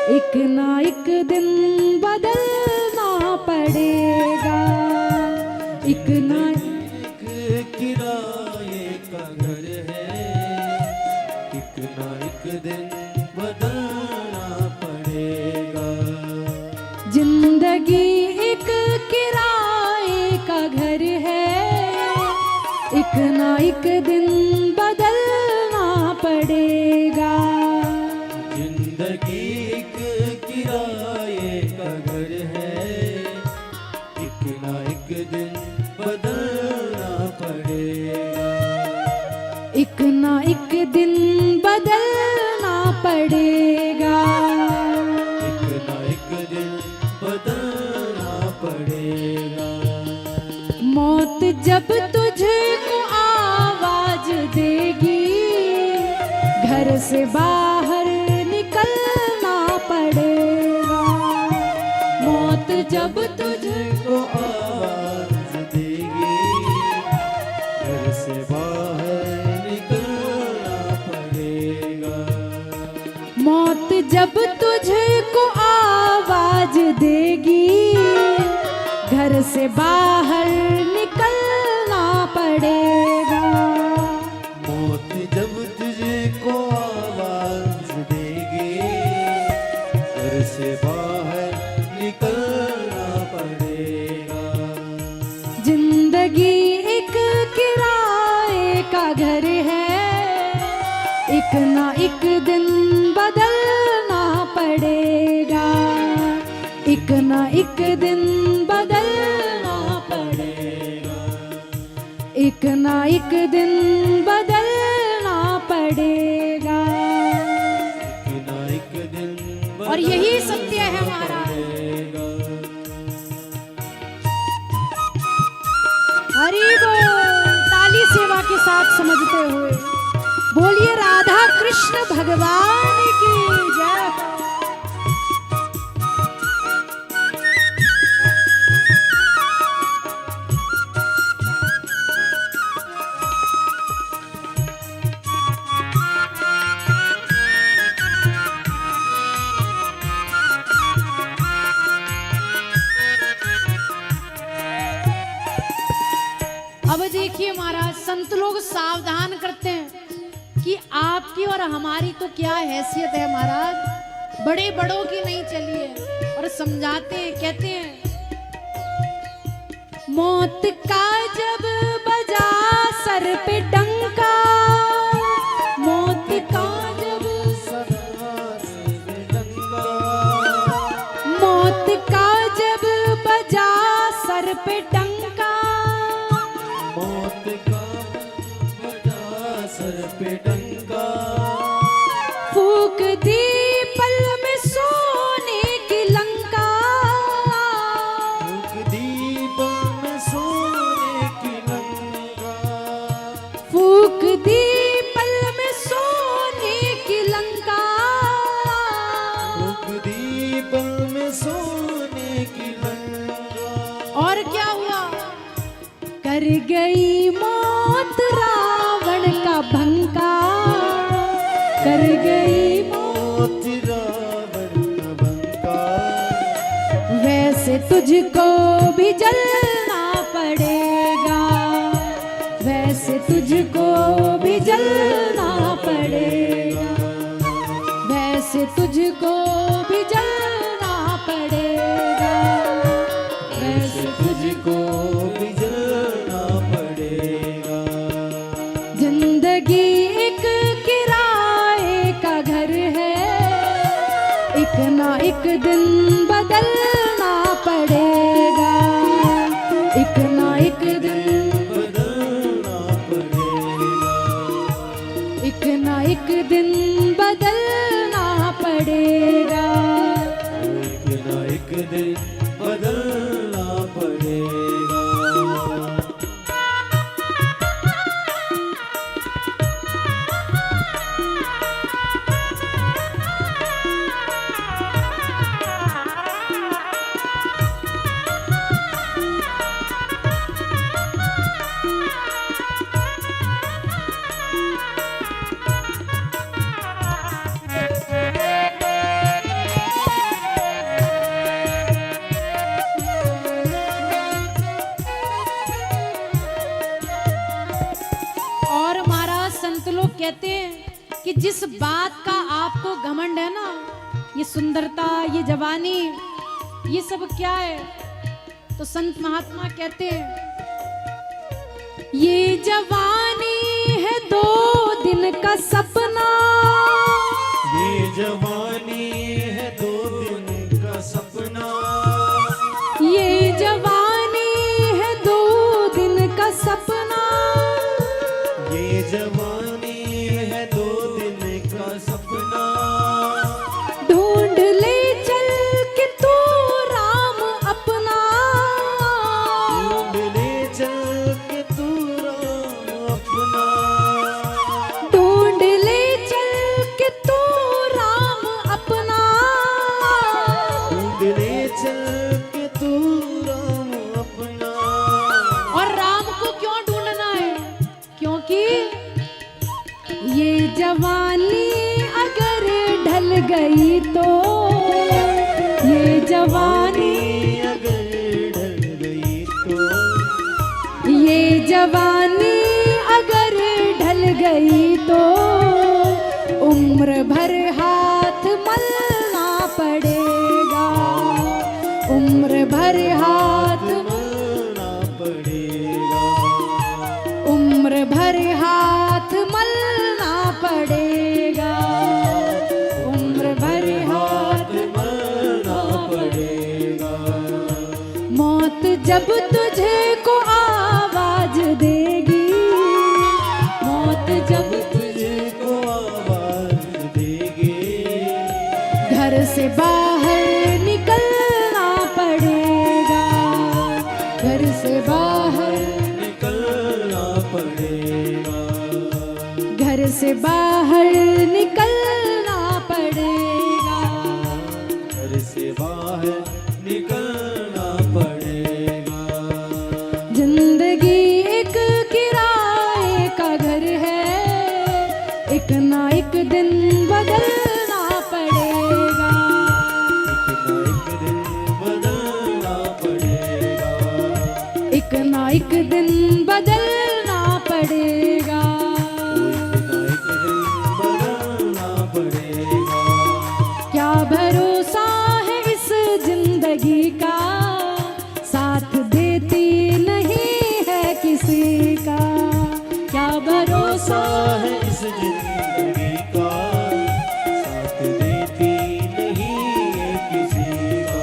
एक ना एक दिन बदलना पड़ेगा, एक ना एक किराए का घर है, एक ना एक दिन बदलना पड़ेगा। जिंदगी एक किराए का घर है, एक ना एक दिन बदलना पड़ेगा। जिंदगी एक किराए का घर है, एक ना एक दिन बदलना पड़ेगा, एक ना एक दिन बदलना पड़ेगा, एक ना एक दिन बदलना पड़ेगा। मौत जब तुझको आवाज देगी, घर से बाहर निकलना पड़ेगा। मौत जब तुझको आवाज देगी, घर से बाहर निकलना पड़ेगा। मौत जब तुझको आवाज देगी, घर से बाहर निकलना पड़ेगा। मौत जब तुझको आवाज देगी, घर से बाहर निकलना पड़ेगा। जिंदगी एक किराए का घर है, एक ना एक दिन बदलना पड़ेगा, एक ना एक दिन बदलना पड़ेगा, एक ना एक दिन बदलना पड़ेगा। एक ना एक दिन और यही सत्य है महाराज। बदलेगा। हरि बोल। ताली सेवा के साथ समझते हुए बोलिए राधा कृष्ण भगवान की जय। अब देखिए महाराज, संत लोग सावधान करते हैं कि आपकी और हमारी तो क्या हैसियत है महाराज, बड़े बड़ों की नहीं चलिए, और समझाते हैं। कहते हैं मौत का जब बजा सर पे डंका, मौत का जब मौत का जब बजा सर पे डंका, मौत का बजा सर पे डंका, फूक दी पल में सोने की लंका, फूक दी पल में सोने की लंका, फूक दी पल में सोने की लंका, फूक दी पल में सोने की लंका। और क्या हुआ? कर गई मौत रावण का भंका, कर गई मौत रावण का बंका, वैसे तुझको भी जलना पड़ेगा, वैसे तुझको भी जलना पड़ेगा, वैसे तुझको भी जलना पड़ेगा, वैसे तुझको भी जलना पड़ेगा। जिंदगी एक किराए का घर एक दिन बदलना पड़ेगा। एक ना एक दिन बदलना पड़ेगा। और महाराज संत लोग कहते हैं कि जिस बात का आपको घमंड है ना, ये सुंदरता, ये जवानी, ये सब क्या है, तो संत महात्मा कहते हैं ये जवानी है 2 दिन का सपना। ये जवानी है 2 दिन का सपना। ये जवानी है 2 दिन का सपना। ये जवानी है 2 दिन का सपना। ढूंढ ले चल के तू राम अपना। ढूंढ ले चल के तू राम अपना। ढूंढ ले चल के तू राम अपना। ढूंढ ले चल के तू राम अपना। और राम को क्यों ढूंढना है? क्योंकि ये जवानी अगर ढल गई तो, ये जवानी, अगर ढल गई तो, ये जवानी अगर ढल गई तो उम्र भर हाथ मलना पड़ेगा। उम्र भर हाथ, मलना पड़ेगा। उम्र भर हाथ मलना पड़ेगा। उम्र भर हाथ, मलना पड़ेगा। मौत जब तुझे को आवाज देगी, मौत जब तुझे को आवाज देगी। घर से बाहर निकलना पड़ेगा। घर से बाहर, निकलना पड़ेगा। घर से बाहर निकलना पड़ेगा। घर से बाहर निकलना पड़ेगा। जिंदगी एक किराए का घर है, एक ना एक दिन बदलना पड़ेगा। एक ना एक दिन बदलना पड़ेगा। एक ना एक दिन बदलना एक ना एक दिन बदलना पड़ेगा। क्या भरोसा है इस जिंदगी का, साथ देती नहीं है किसी का। क्या भरोसा है इस जिंदगी का, साथ देती नहीं है किसी का।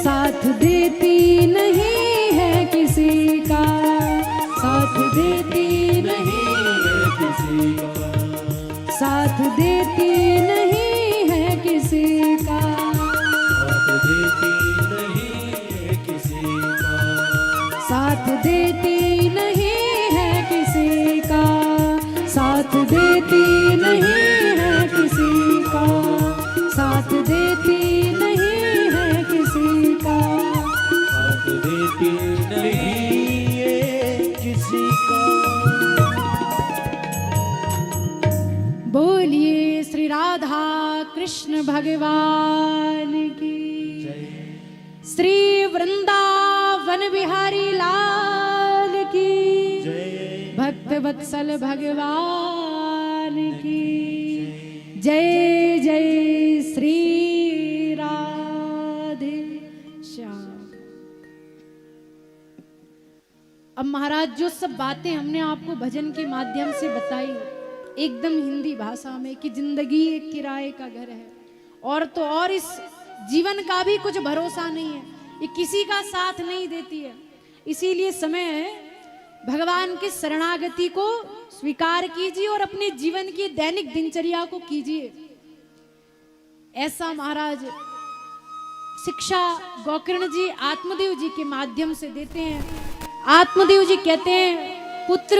साथ देती नहीं है किसी का। साथ देती नहीं, है किसी का। साथ देती नहीं है किसी का। साथ देती नहीं है किसी का। साथ देती नहीं है किसी का। साथ देती नहीं है किसी का। साथ देती नहीं है किसी का। साथ देती नहीं है किसी का। बोलिए श्री राधा कृष्ण भगवान की, श्री वृंदावन बिहारी लाल की, भक्त वत्सल भगवान की जय। जय श्री राधे श्याम। अब महाराज जो सब बातें हमने आपको भजन के माध्यम से बताई, एकदम हिंदी भाषा में, कि जिंदगी एक किराए का घर है, और तो और इस जीवन का भी कुछ भरोसा नहीं है, ये किसी का साथ नहीं देती है। इसीलिए समय है भगवान की शरणागति को स्वीकार कीजिए और अपने जीवन की दैनिक दिनचर्या को कीजिए। ऐसा महाराज शिक्षा गोकर्ण जी आत्मदेव जी के माध्यम से देते हैं। आत्मदेव जी कहते हैं, पुत्र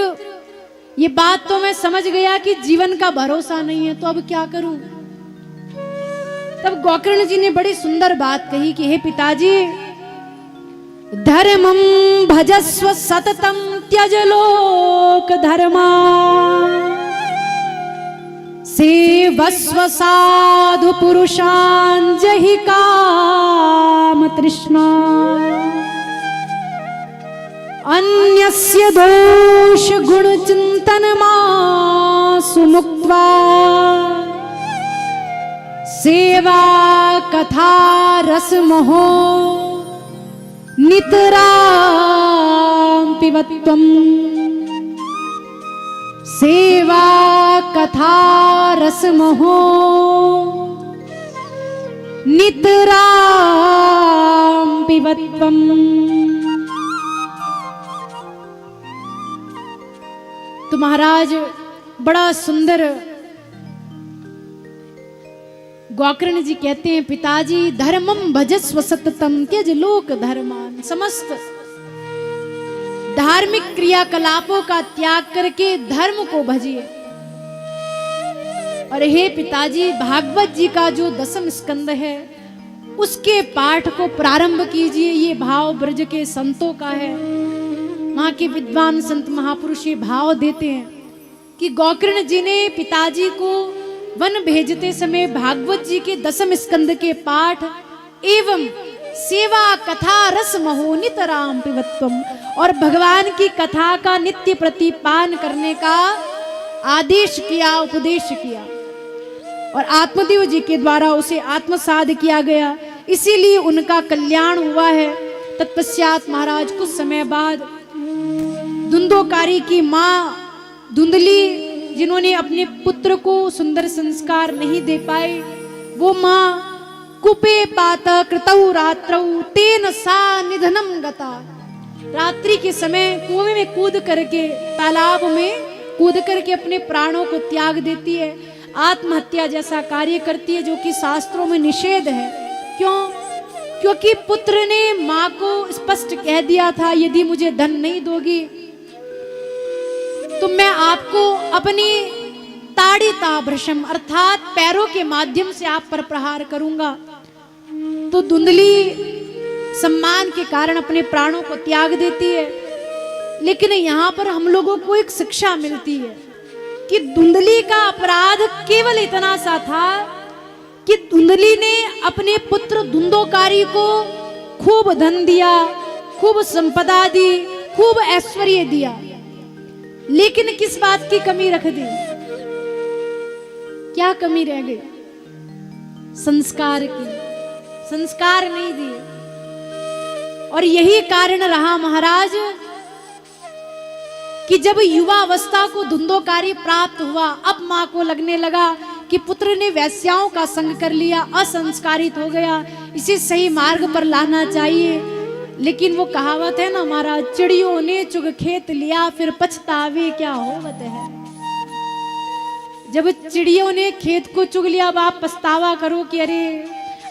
ये बात तो मैं समझ गया कि जीवन का भरोसा नहीं है, तो अब क्या करूं। तब गोकर्ण जी ने बड़ी सुंदर बात कही कि हे पिताजी, धर्मं भजस्व सततं त्यज लोक धर्मा सेवस्व साधु पुरुषान् जहि काम तृष्णा अन्यस्य दोष गुण चिंतन मासु मुक्त्वा सेवा कथा रस मोहो नितरां पिबत्वम्। सेवा कथा रस मोहो नितरां पिबत्वम्। तो महाराज बड़ा सुंदर गोकर्ण जी कहते हैं, पिताजी धर्मम भजस्व सततम त्यज लोक धर्मान। समस्त धार्मिक क्रियाकलापों का त्याग करके धर्म को भजिए। और हे पिताजी, भागवत जी का जो 10वां स्कंद है उसके पाठ को प्रारंभ कीजिए। ये भाव ब्रज के संतों का है। वहां के विद्वान संत महापुरुष ये भाव देते हैं कि गोकर्ण जी ने पिताजी को वन भेजते समय भागवत जी के 10वें स्कंद के पाठ एवं सेवा कथा रस महो नितरां पिबत्वम् और भगवान की कथा का नित्य प्रतिपान करने का आदेश किया, उपदेश किया और आत्मदेव जी के द्वारा उसे आत्मसाद किया गया। इसीलिए उनका कल्याण हुआ है। तत्पश्चात महाराज कुछ समय बाद धुंधोकारी की मां धुंधली, जिन्होंने अपने पुत्र को सुंदर संस्कार नहीं दे पाए, वो मां कुपे पात कृतौ रात्रौ तेन सा निधनम गता। रात्रि के समय कुएं में कूद करके, तालाब में कूद करके अपने प्राणों को त्याग देती है। आत्महत्या जैसा कार्य करती है, जो कि शास्त्रों में निषेध है। क्यों? क्योंकि पुत्र ने मां को स्पष्ट कह दिया था, यदि मुझे धन नहीं दोगी तो मैं आपको अपनी ताड़िता भृशम अर्थात पैरों के माध्यम से आप पर प्रहार करूंगा। तो धुंधली सम्मान के कारण अपने प्राणों को त्याग देती है। लेकिन यहाँ पर हम लोगों को एक शिक्षा मिलती है कि धुंधली का अपराध केवल इतना सा था कि धुंधली ने अपने पुत्र धुंधोकारी को खूब धन दिया, खूब संपदा दी, खूब ऐश्वर्य दिया, लेकिन किस बात की कमी रख दी? क्या कमी रह गई? संस्कार की। संस्कार नहीं दिए। और यही कारण रहा महाराज कि जब युवा अवस्था को धुंधोकारी प्राप्त हुआ, अब मां को लगने लगा कि पुत्र ने वैश्याओं का संग कर लिया, असंस्कारित हो गया, इसे सही मार्ग पर लाना चाहिए। लेकिन वो कहावत है ना महाराज, चिड़ियों ने चुग खेत लिया फिर पछतावे क्या होवत है। जब चिड़ियों ने खेत को चुग लिया, अब आप पछतावा करो कि अरे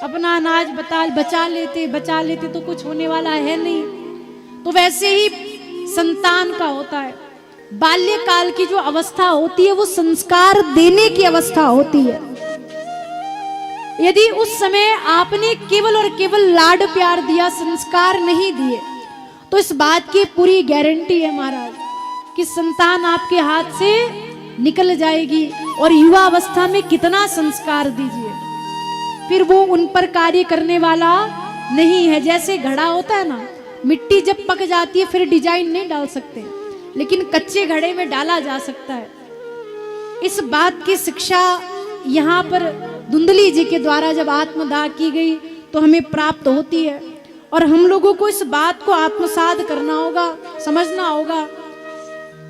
अपना अनाज बचा लेते तो कुछ होने वाला है नहीं। तो वैसे ही संतान का होता है। बाल्यकाल की जो अवस्था होती है वो संस्कार देने की अवस्था होती है। यदि उस समय आपने केवल और केवल लाड प्यार दिया, संस्कार नहीं दिए, तो इस बात की पूरी गारंटी है महाराज कि संतान आपके हाथ से निकल जाएगी। और युवा अवस्था में कितना संस्कार दीजिए, फिर वो उन पर कार्य करने वाला नहीं है। जैसे घड़ा होता है ना, मिट्टी जब पक जाती है फिर डिजाइन नहीं डाल सकते, लेकिन कच्चे घड़े में डाला जा सकता है। इस बात की शिक्षा यहाँ पर धुंधली जी के द्वारा जब आत्मदाह की गई तो हमें प्राप्त होती है। और हम लोगों को इस बात को आत्मसात करना होगा, समझना होगा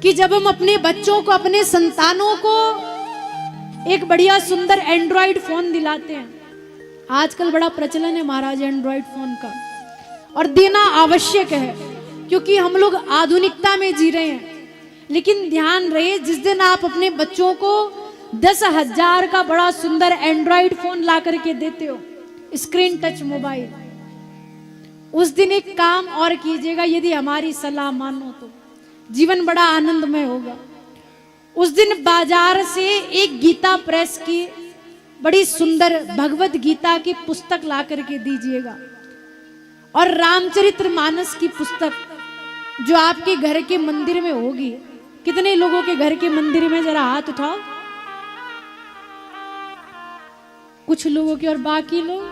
कि जब हम अपने बच्चों को, अपने संतानों को एक बढ़िया सुंदर एंड्रॉइड फोन दिलाते हैं, आजकल बड़ा प्रचलन है महाराज एंड्रॉइड फोन का, और देना आवश्यक है, क्योंकि हम लोग आधुनिकता में जी रहे हैं। लेकिन ध्यान रहे, जिस दिन आप अपने बच्चों को 10,000 का बड़ा सुंदर एंड्रॉइड फोन ला करके देते हो, स्क्रीन टच मोबाइल, उस दिन एक काम और कीजिएगा, यदि हमारी सलाह मानो तो जीवन बड़ा आनंदमय होगा। उस दिन बाजार से एक गीता प्रेस की बड़ी सुंदर भगवत गीता की पुस्तक ला करके दीजिएगा, और रामचरितमानस की पुस्तक जो आपके घर के मंदिर में होगी। कितने लोगों के घर के मंदिर में, जरा हाथ उठाओ। कुछ लोगों के, और बाकी लोग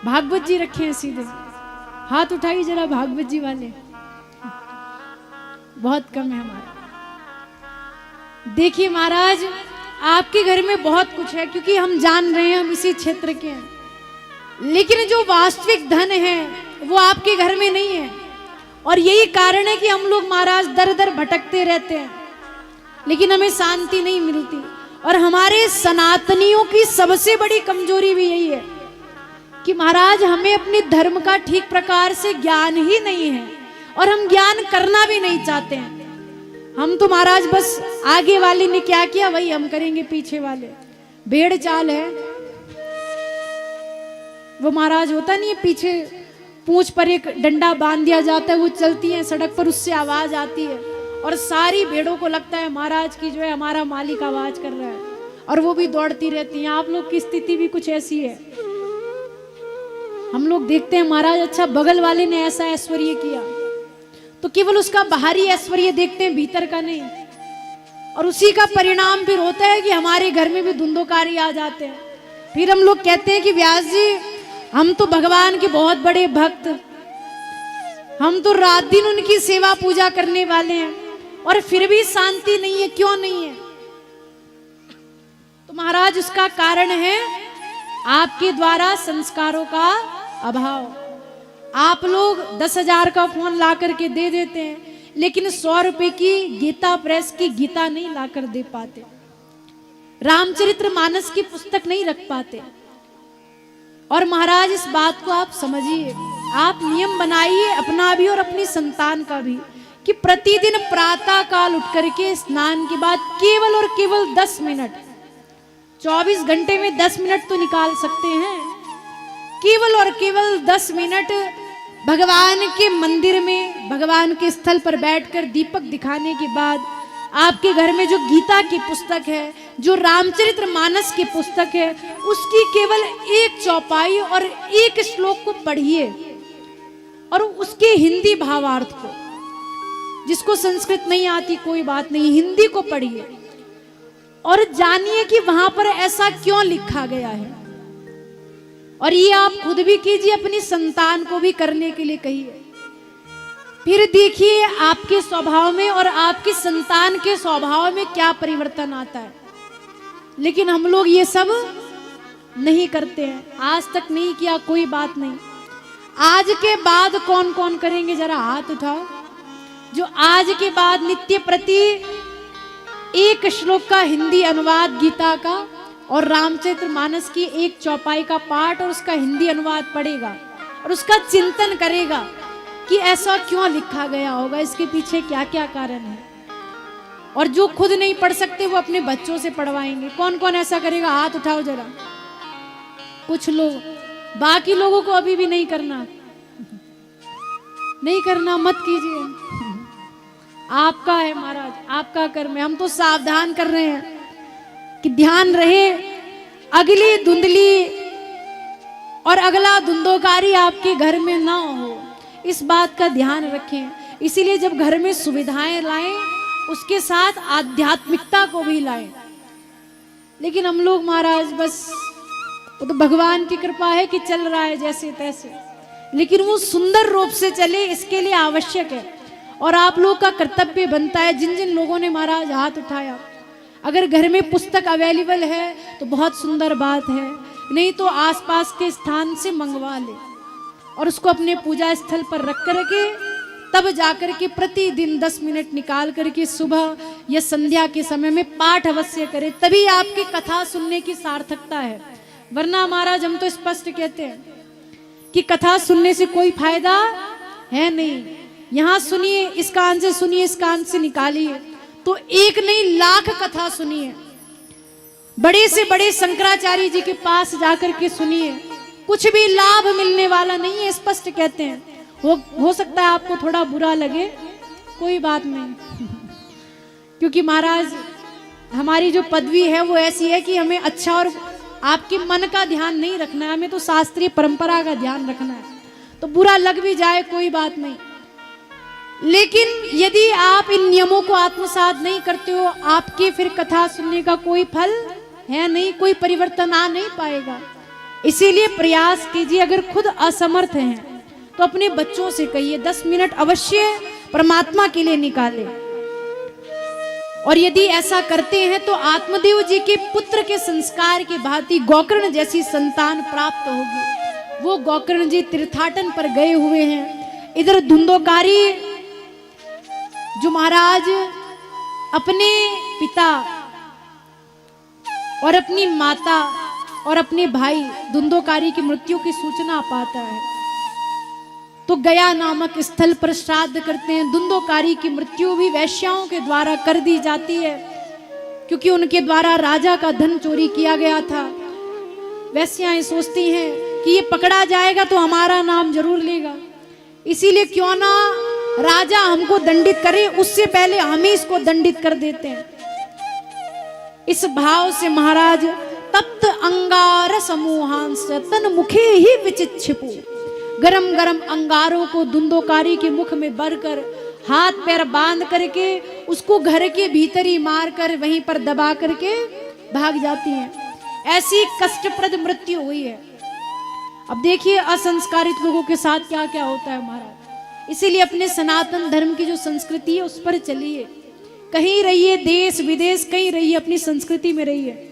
भागवत जी रखे हैं सीधे, हाथ उठाइए जरा भागवत जी वाले, बहुत कम है हमारा। देखिए महाराज, आपके घर में बहुत कुछ है, क्योंकि हम जान रहे हैं हम इसी क्षेत्र के हैं, लेकिन जो वास्तविक धन है वो आपके घर में नहीं है। और यही कारण है कि हम लोग महाराज दर दर भटकते रहते हैं, लेकिन हमें शांति नहीं मिलती। और हमारे सनातनियों की सबसे बड़ी कमजोरी भी यही है कि महाराज हमें अपने धर्म का ठीक प्रकार से ज्ञान ही नहीं है, और हम ज्ञान करना भी नहीं चाहते हैं। हम तो महाराज बस आगे वाले ने क्या किया वही हम करेंगे, पीछे वाले भेड़ चाल है वो महाराज, होता नहीं है, पीछे पूंछ पर एक डंडा बांध दिया जाता है, वो चलती है सड़क पर, उससे आवाज आती है और सारी भेड़ों को लगता है महाराज की जो है हमारा मालिक आवाज कर रहा है, और वो भी दौड़ती रहती हैं। आप लोग की स्थिति भी कुछ ऐसी है। हम लोग देखते हैं महाराज, अच्छा बगल वाले ने ऐसा ऐश्वर्य किया तो केवल उसका बाहरी ऐश्वर्य देखते हैं, भीतर का नहीं। और उसी का परिणाम फिर होता है कि हमारे घर में भी धुंधोकारी आ जाते हैं। फिर हम लोग कहते हैं कि व्यास जी हम तो भगवान के बहुत बड़े भक्त, हम तो रात दिन उनकी सेवा पूजा करने वाले हैं, और फिर भी शांति नहीं है। क्यों नहीं है? तो महाराज उसका कारण है आपके द्वारा संस्कारों का अभाव। आप लोग 10,000 का फोन ला करके दे देते हैं, लेकिन 100 रुपए की गीता प्रेस की गीता नहीं ला कर दे पाते, रामचरितमानस की पुस्तक नहीं रख पाते। और महाराज इस बात को आप समझिए, आप नियम बनाइए अपना भी और अपनी संतान का भी, कि प्रतिदिन प्रातः काल उठ करके स्नान के बाद केवल और केवल 10 मिनट, 24 घंटे में 10 मिनट तो निकाल सकते हैं, केवल और केवल 10 मिनट भगवान के मंदिर में, भगवान के स्थल पर बैठकर दीपक दिखाने के बाद आपके घर में जो गीता की पुस्तक है, जो रामचरितमानस की पुस्तक है, उसकी केवल एक चौपाई और एक श्लोक को पढ़िए, और उसके हिंदी भावार्थ को, जिसको संस्कृत नहीं आती कोई बात नहीं, हिंदी को पढ़िए और जानिए कि वहां पर ऐसा क्यों लिखा गया है। और ये आप खुद भी कीजिए, अपनी संतान को भी करने के लिए कहिए। फिर देखिए आपके स्वभाव में और आपकी संतान के स्वभाव में क्या परिवर्तन आता है। लेकिन हम लोग ये सब नहीं करते हैं, आज तक नहीं किया, कोई बात नहीं। आज के बाद कौन कौन करेंगे, जरा हाथ उठाओ, जो आज के बाद नित्य प्रति एक श्लोक का हिंदी अनुवाद गीता का और रामचरितमानस की एक चौपाई का पाठ और उसका हिंदी अनुवाद पढ़ेगा और उसका चिंतन करेगा कि ऐसा क्यों लिखा गया होगा, इसके पीछे क्या क्या कारण है। और जो खुद नहीं पढ़ सकते वो अपने बच्चों से पढ़वाएंगे। कौन कौन ऐसा करेगा, हाथ उठाओ जरा। कुछ लोग, बाकी लोगों को अभी भी नहीं करना, नहीं करना, मत कीजिए, आपका है महाराज, आपका कर्म है। हम तो सावधान कर रहे हैं कि ध्यान रहे, अगली धुंधली और अगला धुंधोकारी आपके घर में ना हो, इस बात का ध्यान रखें। इसीलिए जब घर में सुविधाएं लाएं, उसके साथ आध्यात्मिकता को भी लाएं। लेकिन हम लोग महाराज बस, वो तो भगवान की कृपा है कि चल रहा है जैसे तैसे, लेकिन वो सुंदर रूप से चले, इसके लिए आवश्यक है। और आप लोग का कर्तव्य बनता है, जिन जिन लोगों ने महाराज हाथ उठाया, अगर घर में पुस्तक अवेलेबल है तो बहुत सुंदर बात है, नहीं तो आसपास के स्थान से मंगवा ले और उसको अपने पूजा स्थल पर रख करके तब जाकर के प्रतिदिन 10 मिनट निकाल करके सुबह या संध्या के समय में पाठ अवश्य करें, तभी आपकी कथा सुनने की सार्थकता है। वरना महाराज हम तो स्पष्ट कहते हैं कि कथा सुनने से कोई फायदा है नहीं। यहाँ सुनिए, इस कान से सुनिए, इस कान से निकालिए, तो एक नहीं लाख कथा सुनिए। बड़े से बड़े शंकराचार्य जी के पास जाकर के सुनिए, कुछ भी लाभ मिलने वाला नहीं है, स्पष्ट कहते हैं। हो सकता है आपको थोड़ा बुरा लगे, कोई बात नहीं क्योंकि महाराज हमारी जो पदवी है वो ऐसी है कि हमें अच्छा और आपके मन का ध्यान नहीं रखना है, हमें तो शास्त्रीय परंपरा का ध्यान रखना है। तो बुरा लग भी जाए कोई बात नहीं, लेकिन यदि आप इन नियमों को आत्मसात नहीं करते हो, आपके फिर कथा सुनने का कोई फल है नहीं, कोई परिवर्तन आ नहीं पाएगा। इसीलिए प्रयास कीजिए, अगर खुद असमर्थ हैं तो अपने बच्चों से कहिए 10 मिनट अवश्य परमात्मा के लिए निकालें। और यदि ऐसा करते हैं तो आत्मदेव जी के पुत्र के संस्कार के भांति गोकर्ण जैसी संतान प्राप्त होगी। वो गोकर्ण जी तीर्थाटन पर गए हुए हैं। इधर धुंधोकारी जो महाराज अपने पिता और अपनी माता और अपने भाई धुंधोकारी की मृत्यु की सूचना पाता है, तो गया नामक स्थल पर श्राद्ध करते हैं। धुंधोकारी की मृत्यु भी वैश्याओं के द्वारा कर दी जाती है, क्योंकि उनके द्वारा राजा का धन चोरी किया गया था। वैश्याएं सोचती हैं कि ये पकड़ा जाएगा तो हमारा नाम जरूर लेगा, इसीलिए क्यों ना राजा हमको दंडित करे, उससे पहले हम ही इसको दंडित कर देते हैं। इस भाव से महाराज तप्त अंगार समूहांस तन मुखे ही विचिक्षिपु, गरम गरम अंगारों को धुंधोकारी के मुख में भरकर हाथ पैर बांध करके उसको घर के भीतर ही मार कर वहीं पर दबा करके भाग जाती हैं। ऐसी कष्टप्रद मृत्यु हुई है। अब देखिए असंस्कारित लोगों के साथ क्या क्या होता है महाराज। इसीलिए अपने सनातन धर्म की जो संस्कृति है उस पर चलिए, कहीं रहिए, देश विदेश कहीं रहिए, अपनी संस्कृति में रहिए।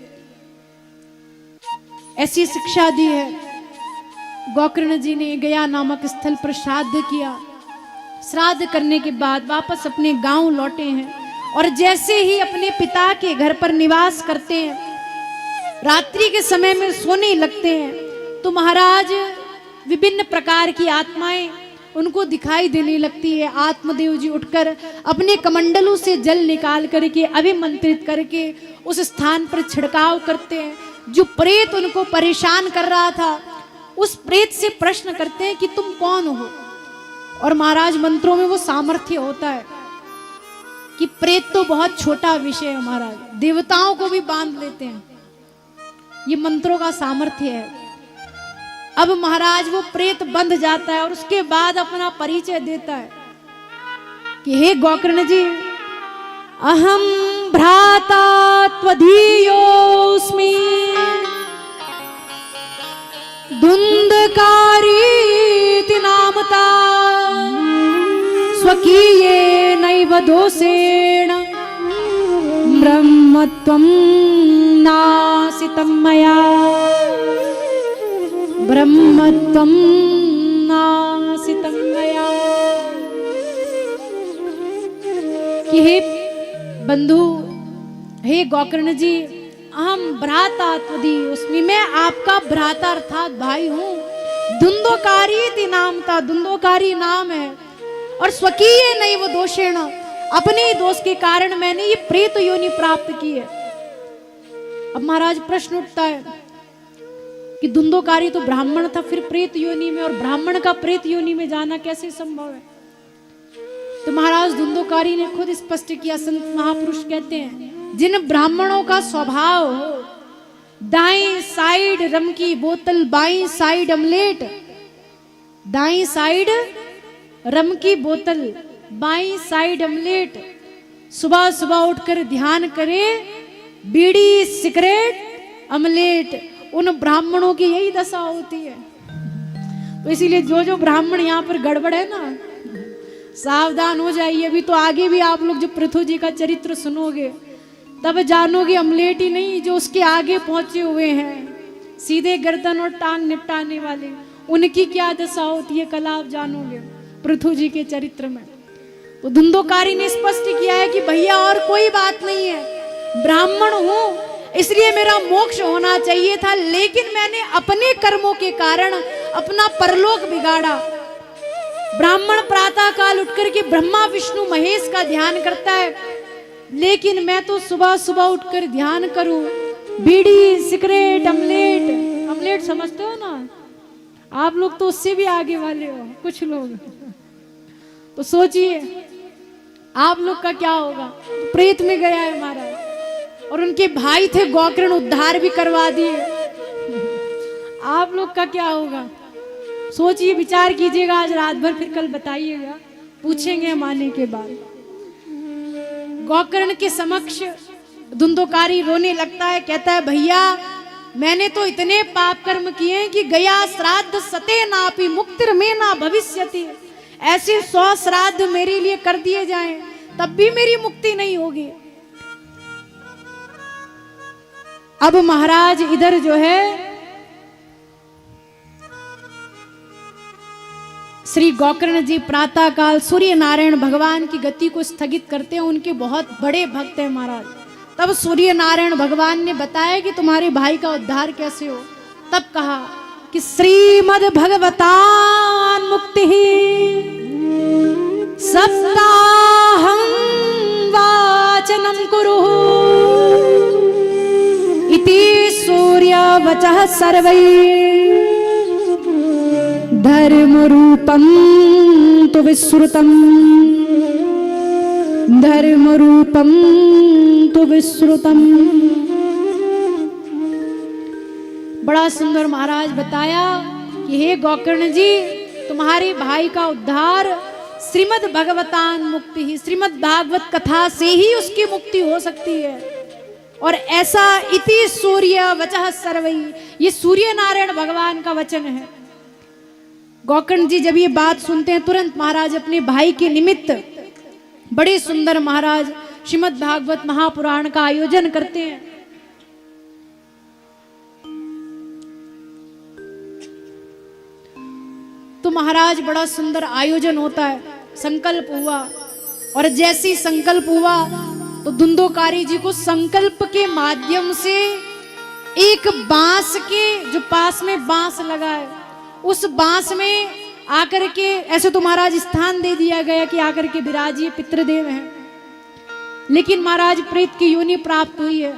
ऐसी शिक्षा दी है। गोकर्ण जी ने गया नामक स्थल पर श्राद्ध किया। श्राद्ध करने के बाद वापस अपने गांव लौटे हैं और जैसे ही अपने पिता के घर पर निवास करते हैं, रात्रि के समय में सोने लगते हैं, तो महाराज विभिन्न प्रकार की आत्माएं उनको दिखाई देने लगती है। आत्मदेव जी उठकर अपने कमंडलों से जल निकाल करके अभिमंत्रित करके उस स्थान पर छिड़काव करते हैं। जो प्रेत उनको परेशान कर रहा था, उस प्रेत से प्रश्न करते हैं कि तुम कौन हो। और महाराज मंत्रों में वो सामर्थ्य होता है कि प्रेत तो बहुत छोटा विषय है महाराज, देवताओं को भी बांध लेते हैं। ये मंत्रों का सामर्थ्य है। अब महाराज वो प्रेत बंध जाता है और उसके बाद अपना परिचय देता है कि हे गोकर्ण जी, अहम भ्राता त्वदीयोस्मि धुंधकारीति नामता स्वकीये नैव दोषेण ब्रह्मत्वं नासितं मया, ब्रह्मत्वं नासितं मया। कि हे बंधु, हे गोकर्ण जी, अहम भ्राता त्वदीयोस्मि, मैं आपका भ्राता अर्थात भाई हूँ। धुंधोकारी नाम था, धुंधोकारी नाम है। और स्वकीय नैव दोषेण, अपने दोष के कारण मैंने ये प्रेत योनि प्राप्त की है। अब महाराज प्रश्न उठता है कि धुंधोकारी तो ब्राह्मण था, फिर प्रेत योनि में, और ब्राह्मण का प्रेत योनि में जाना कैसे संभव है। तो महाराज धुंधोकारी ने खुद स्पष्ट किया। संत महापुरुष कहते हैं, जिन ब्राह्मणों का स्वभाव हो दाएं साइड रम की बोतल, बाईं साइड अमलेट, दाईं साइड रम की बोतल, बाईं साइड अमलेट, सुबह सुबह उठकर ध्यान करे, बीड़ी सिगरेट अमलेट, उन ब्राह्मणों की यही दशा होती है। तो इसीलिए जो ब्राह्मण यहाँ पर गड़बड़ है ना, सावधान हो जाइए। अभी तो आगे भी आप लोग जो पृथु जी का चरित्र सुनोगे तब जानोगे अमलेट ही नहीं, जो उसके आगे पहुंचे हुए हैं सीधे गर्दन और टांग निपटाने वाले, उनकी क्या दशा होती है कल आप जानोगे पृथु जी के चरित्र में। तो धुंधोकारी ने स्पष्ट किया है कि भैया और कोई बात नहीं है, ब्राह्मण हूं इसलिए मेरा मोक्ष होना चाहिए था, लेकिन मैंने अपने कर्मों के कारण अपना परलोक बिगाड़ा। ब्राह्मण प्रातः काल उठकर के ब्रह्मा विष्णु महेश का ध्यान करता है, लेकिन मैं तो सुबह सुबह उठकर ध्यान करूं बीड़ी सिगरेट अमलेट। अमलेट समझते हो ना आप लोग, तो उससे भी आगे वाले हो कुछ लोग। तो सोचिए आप लोग का क्या होगा। प्रेत में गया है महाराज, और उनके भाई थे गोकर्ण, उद्धार भी करवा दिए। आप लोग का क्या होगा सोचिए, विचार कीजिएगा आज रात भर, फिर कल बताइएगा, पूछेंगे हम आने के बाद। गोकर्ण के समक्ष धुंधुकारी रोने लगता है, कहता है भैया मैंने तो इतने पाप कर्म किए कि गया श्राद्ध सते नापि मुक्तिर में ना भविष्यति। ऐसे 100 श्राद्ध मेरे लिए कर दिए जाएं तब भी मेरी मुक्ति नहीं होगी। अब महाराज इधर जो है श्री गोकर्ण जी प्रातः काल सूर्य नारायण भगवान की गति को स्थगित करते हैं। उनके बहुत बड़े भक्त हैं महाराज। तब सूर्य नारायण भगवान ने बताया कि तुम्हारे भाई का उद्धार कैसे हो। तब कहा कि श्रीमद् भगवतान मुक्ति सप्ताहं वाचनम कुरु इति सूर्य वचः सर्वै धर्म रूपम तो विश्रुतम धर्म रूपम तो विश्रुतम। बड़ा सुंदर महाराज बताया कि हे गोकर्ण जी तुम्हारे भाई का उद्धार श्रीमद् भगवतान मुक्ति ही, श्रीमद् भागवत कथा से ही उसकी मुक्ति हो सकती है। और ऐसा इति सूर्य वचः सर्वै, ये सूर्य नारायण भगवान का वचन है। गोकर्ण जी जब ये बात सुनते हैं तुरंत महाराज अपने भाई के निमित्त बड़े सुंदर महाराज श्रीमद् भागवत महापुराण का आयोजन करते हैं। तो महाराज बड़ा सुंदर आयोजन होता है, संकल्प हुआ। और जैसी संकल्प हुआ तो धुंधुकारी जी को संकल्प के माध्यम से एक बांस के जो पास में बांस लगा है उस बांस में आकर के, ऐसे तो महाराज स्थान दे दिया गया कि आकर के विराजिए, पितृदेव हैं। लेकिन महाराज प्रेत की योनि प्राप्त हुई है।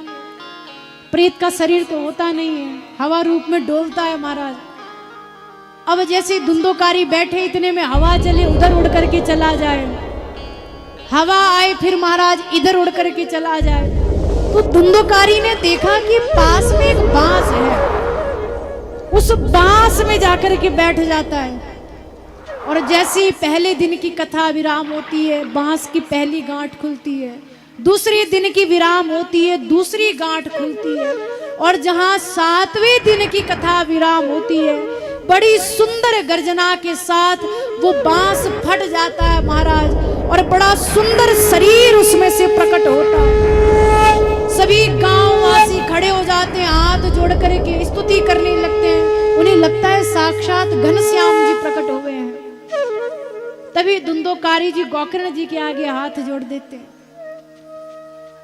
प्रेत का शरीर तो होता नहीं है, हवा रूप में डोलता है महाराज। अब जैसे धुंधुकारी बैठे इतने में हवा चले, उधर उड़ करके चला जाए, हवा आए फिर महाराज इधर उड़ करके चला जाए। तो धुंधुकारी ने देखा कि पास में एक बांस है, उस बांस में जाकर के बैठ जाता है। और जैसे ही पहले दिन की कथा विराम होती है, बांस की पहली गांठ खुलती है, दूसरे दिन की विराम होती है, दूसरी गांठ खुलती है, और जहां 7वें दिन की कथा विराम होती है, बड़ी सुंदर गर्जना के साथ वो बांस फट जाता है महाराज, और बड़ा सुंदर शरीर उसमें से प्रकट होता है। सभी गांववासी खड़े हो जाते हैं, हाथ जोड़ करके स्तुति करने लगते हैं। उन्हें लगता है साक्षात घनश्याम जी प्रकट हुए हैं। तभी धुंधुकारी जी गोकर्ण जी के आगे हाथ जोड़ देते हैं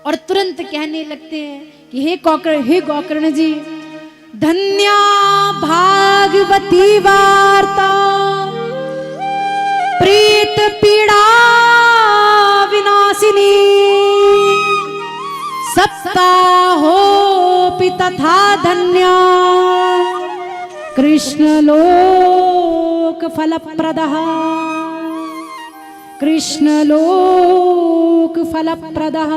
और तुरंत कहने लगते हैं कि हे गोकर्ण जी, धन्या भागवती वार्ता प्रेत पीड़ा विनाशिनी सप्ताहोऽपि तथा धन्या कृष्ण लोक फलप्रदः कृष्ण लोक फलप्रदः।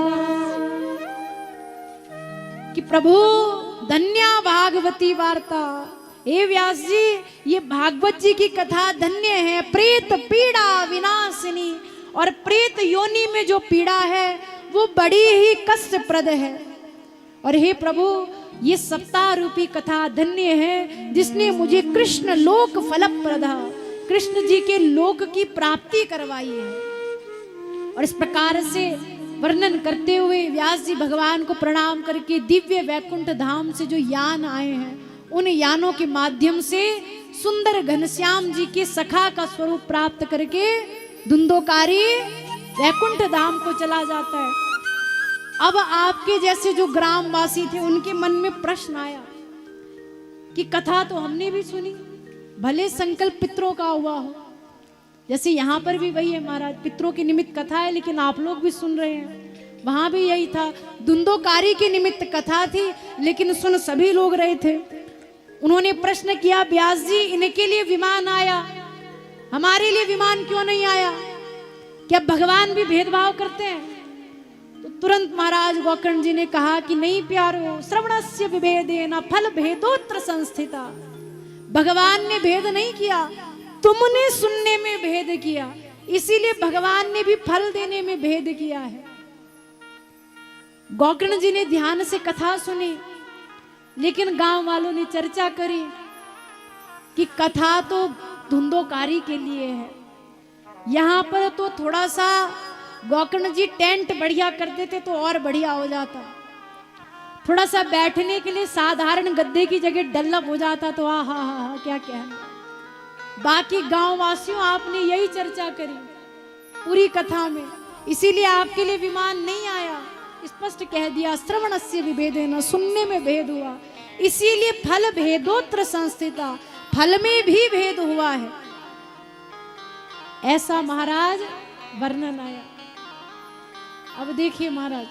कि प्रभु धन्या भागवती वार्ता, हे व्यास जी ये भागवत जी की कथा धन्य है, प्रेत पीड़ा विनाशिनी, और प्रेत योनि में जो पीड़ा है वो बड़ी ही कष्टप्रद है। और हे प्रभु ये सप्ताह रूपी कथा धन्य है जिसने मुझे कृष्ण लोक फलप्रदा, कृष्ण जी के लोक की प्राप्ति करवाई है। और इस प्रकार से वर्णन करते हुए व्यास जी भगवान को प्रणाम करके दिव्य वैकुंठ धाम से जो यान आए हैं उन यानों के माध्यम से सुंदर घनश्याम जी के सखा का स्वरूप प्राप्त करके धुंधुकारी वैकुंठ धाम को चला जाता है। अब आपके जैसे जो ग्रामवासी थे उनके मन में प्रश्न आया कि कथा तो हमने भी सुनी, भले संकल्प पितरों का हुआ हो, जैसे यहाँ पर भी वही है महाराज, पितरों की निमित्त कथा है, लेकिन आप लोग भी सुन रहे हैं। वहां भी यही था, धुंधोकारी की निमित्त कथा थी, लेकिन सुन सभी लोग रहे थे। उन्होंने प्रश्न किया, व्यास जी इनके लिए विमान आया, हमारे लिए विमान क्यों नहीं आया? क्या भगवान भी भेदभाव करते हैं? तो तुरंत महाराज गोकर्ण जी ने कहा कि नहीं प्यारो, श्रवणस्य विभेदेन फल भेदोत्र संस्थिता। भगवान ने भेद नहीं किया, तुमने सुनने में भेद किया, इसीलिए भगवान ने भी फल देने में भेद किया है। गोकर्ण जी ने ध्यान से कथा सुनी, लेकिन गांव वालों ने चर्चा करी कि कथा तो धुंधोकारी के लिए है, यहाँ पर तो थोड़ा सा गोकर्ण जी टेंट बढ़िया कर देते तो और बढ़िया हो जाता, थोड़ा सा बैठने के लिए साधारण गद्दे की जगह डल्लप हो जाता तो आ हा क्या कहना। बाकी गांव वासियों आपने यही चर्चा करी पूरी कथा में, इसीलिए आपके लिए विमान नहीं आया। स्पष्ट कह दिया, श्रवणस्य विभेदेन, सुनने में भेद हुआ, इसीलिए फल भेदोत्र संस्थिता, फल में भी भेद हुआ है, ऐसा महाराज वर्णन आया। अब देखिए महाराज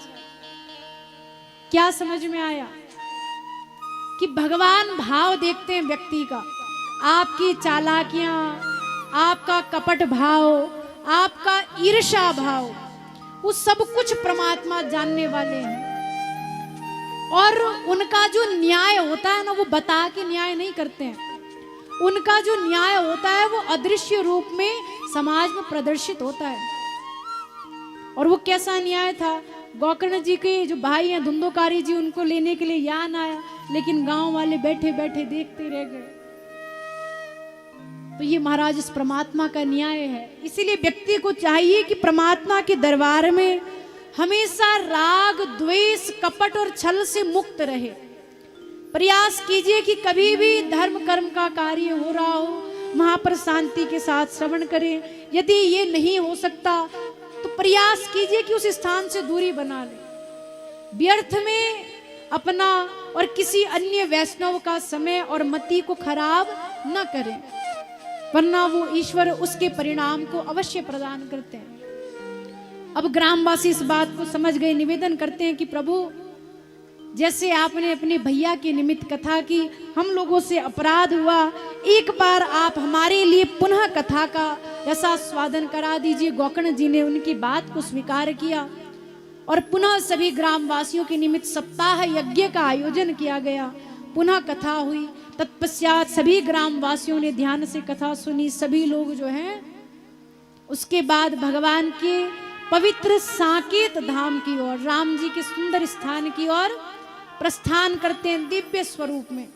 क्या समझ में आया कि भगवान भाव देखते हैं व्यक्ति का, आपकी चालाकियां, आपका कपट भाव, आपका ईर्ष्या भाव, वो सब कुछ परमात्मा जानने वाले हैं। और उनका जो न्याय होता है ना, वो बता के न्याय नहीं करते हैं, उनका जो न्याय होता है वो अदृश्य रूप में समाज में प्रदर्शित होता है। और वो कैसा न्याय था? गोकर्ण जी के जो भाई हैं धुंधोकारी जी, उनको लेने के लिए यान आया, लेकिन गांव वाले बैठे बैठे देखते रह गए। तो ये महाराज इस परमात्मा का न्याय है। इसीलिए व्यक्ति को चाहिए कि परमात्मा के दरबार में हमेशा राग, द्वेष, कपट और छल से मुक्त रहे। प्रयास कीजिए कि कभी भी धर्म कर्म का कार्य हो रहा हो, वहां पर शांति के साथ श्रवण करें। यदि ये नहीं हो सकता तो प्रयास कीजिए कि उस स्थान से दूरी बना ले। व्यर्थ में अपना और किसी अन्य वैष्णव का समय और मति को खराब न करें, वरना वो ईश्वर उसके परिणाम को अवश्य प्रदान करते हैं। अब ग्रामवासी इस बात को समझ गए, निवेदन करते हैं कि प्रभु, जैसे आपने अपने भैया के निमित्त कथा की, हम लोगों से अपराध हुआ, एक बार आप हमारे लिए पुनः कथा का रसास्वादन करा दीजिए। गोकर्ण जी ने उनकी बात को स्वीकार किया और पुनः सभी ग्रामवासियों के निमित्त सप्ताह यज्ञ का आयोजन किया गया। पुनः कथा हुई। तत्पश्चात सभी ग्रामवासियों ने ध्यान से कथा सुनी। सभी लोग जो हैं उसके बाद भगवान के पवित्र साकेत धाम की ओर, राम जी के सुंदर स्थान की ओर प्रस्थान करते हैं दिव्य स्वरूप में,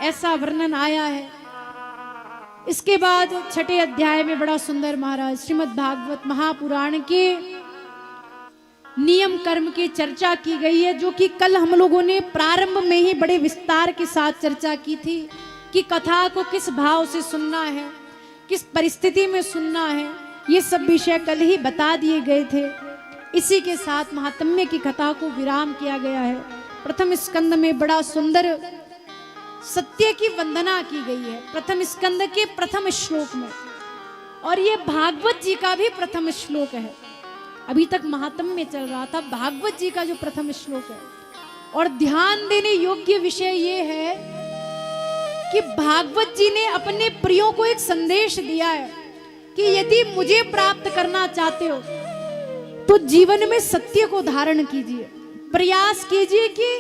ऐसा वर्णन आया है। इसके बाद छठे अध्याय में बड़ा सुंदर महाराज श्रीमद् भागवत महापुराण के नियम कर्म की चर्चा की गई है, जो कि कल हम लोगों ने प्रारंभ में ही बड़े विस्तार के साथ चर्चा की थी कि कथा को किस भाव से सुनना है, किस परिस्थिति में सुनना है, ये सब विषय कल ही बता दिए गए थे। इसी के साथ महात्म्य की कथा को विराम किया गया है। प्रथम स्कंद में बड़ा सुंदर सत्य की वंदना की गई है, प्रथम स्कंद के प्रथम श्लोक में, और ये भागवत जी का भी प्रथम श्लोक है। अभी तक महात्म्य चल रहा था, भागवत जी का जो प्रथम श्लोक है। और ध्यान देने योग्य विषय ये है कि भागवत जी ने अपने प्रियों को एक संदेश दिया है कि यदि मुझे प्राप्त करना चाहते हो तो जीवन में सत्य को धारण कीजिए, प्रयास कीजिए कि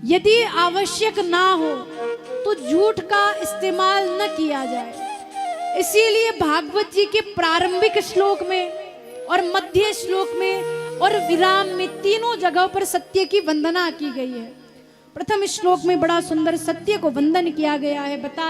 यदि आवश्यक ना हो तो झूठ का इस्तेमाल न किया जाए। इसीलिए भागवत जी के प्रारंभिक श्लोक में और मध्य श्लोक में और विराम में तीनों जगहों पर सत्य की वंदना की गई है। प्रथम श्लोक में बड़ा सुंदर सत्य को वंदन किया गया है। बता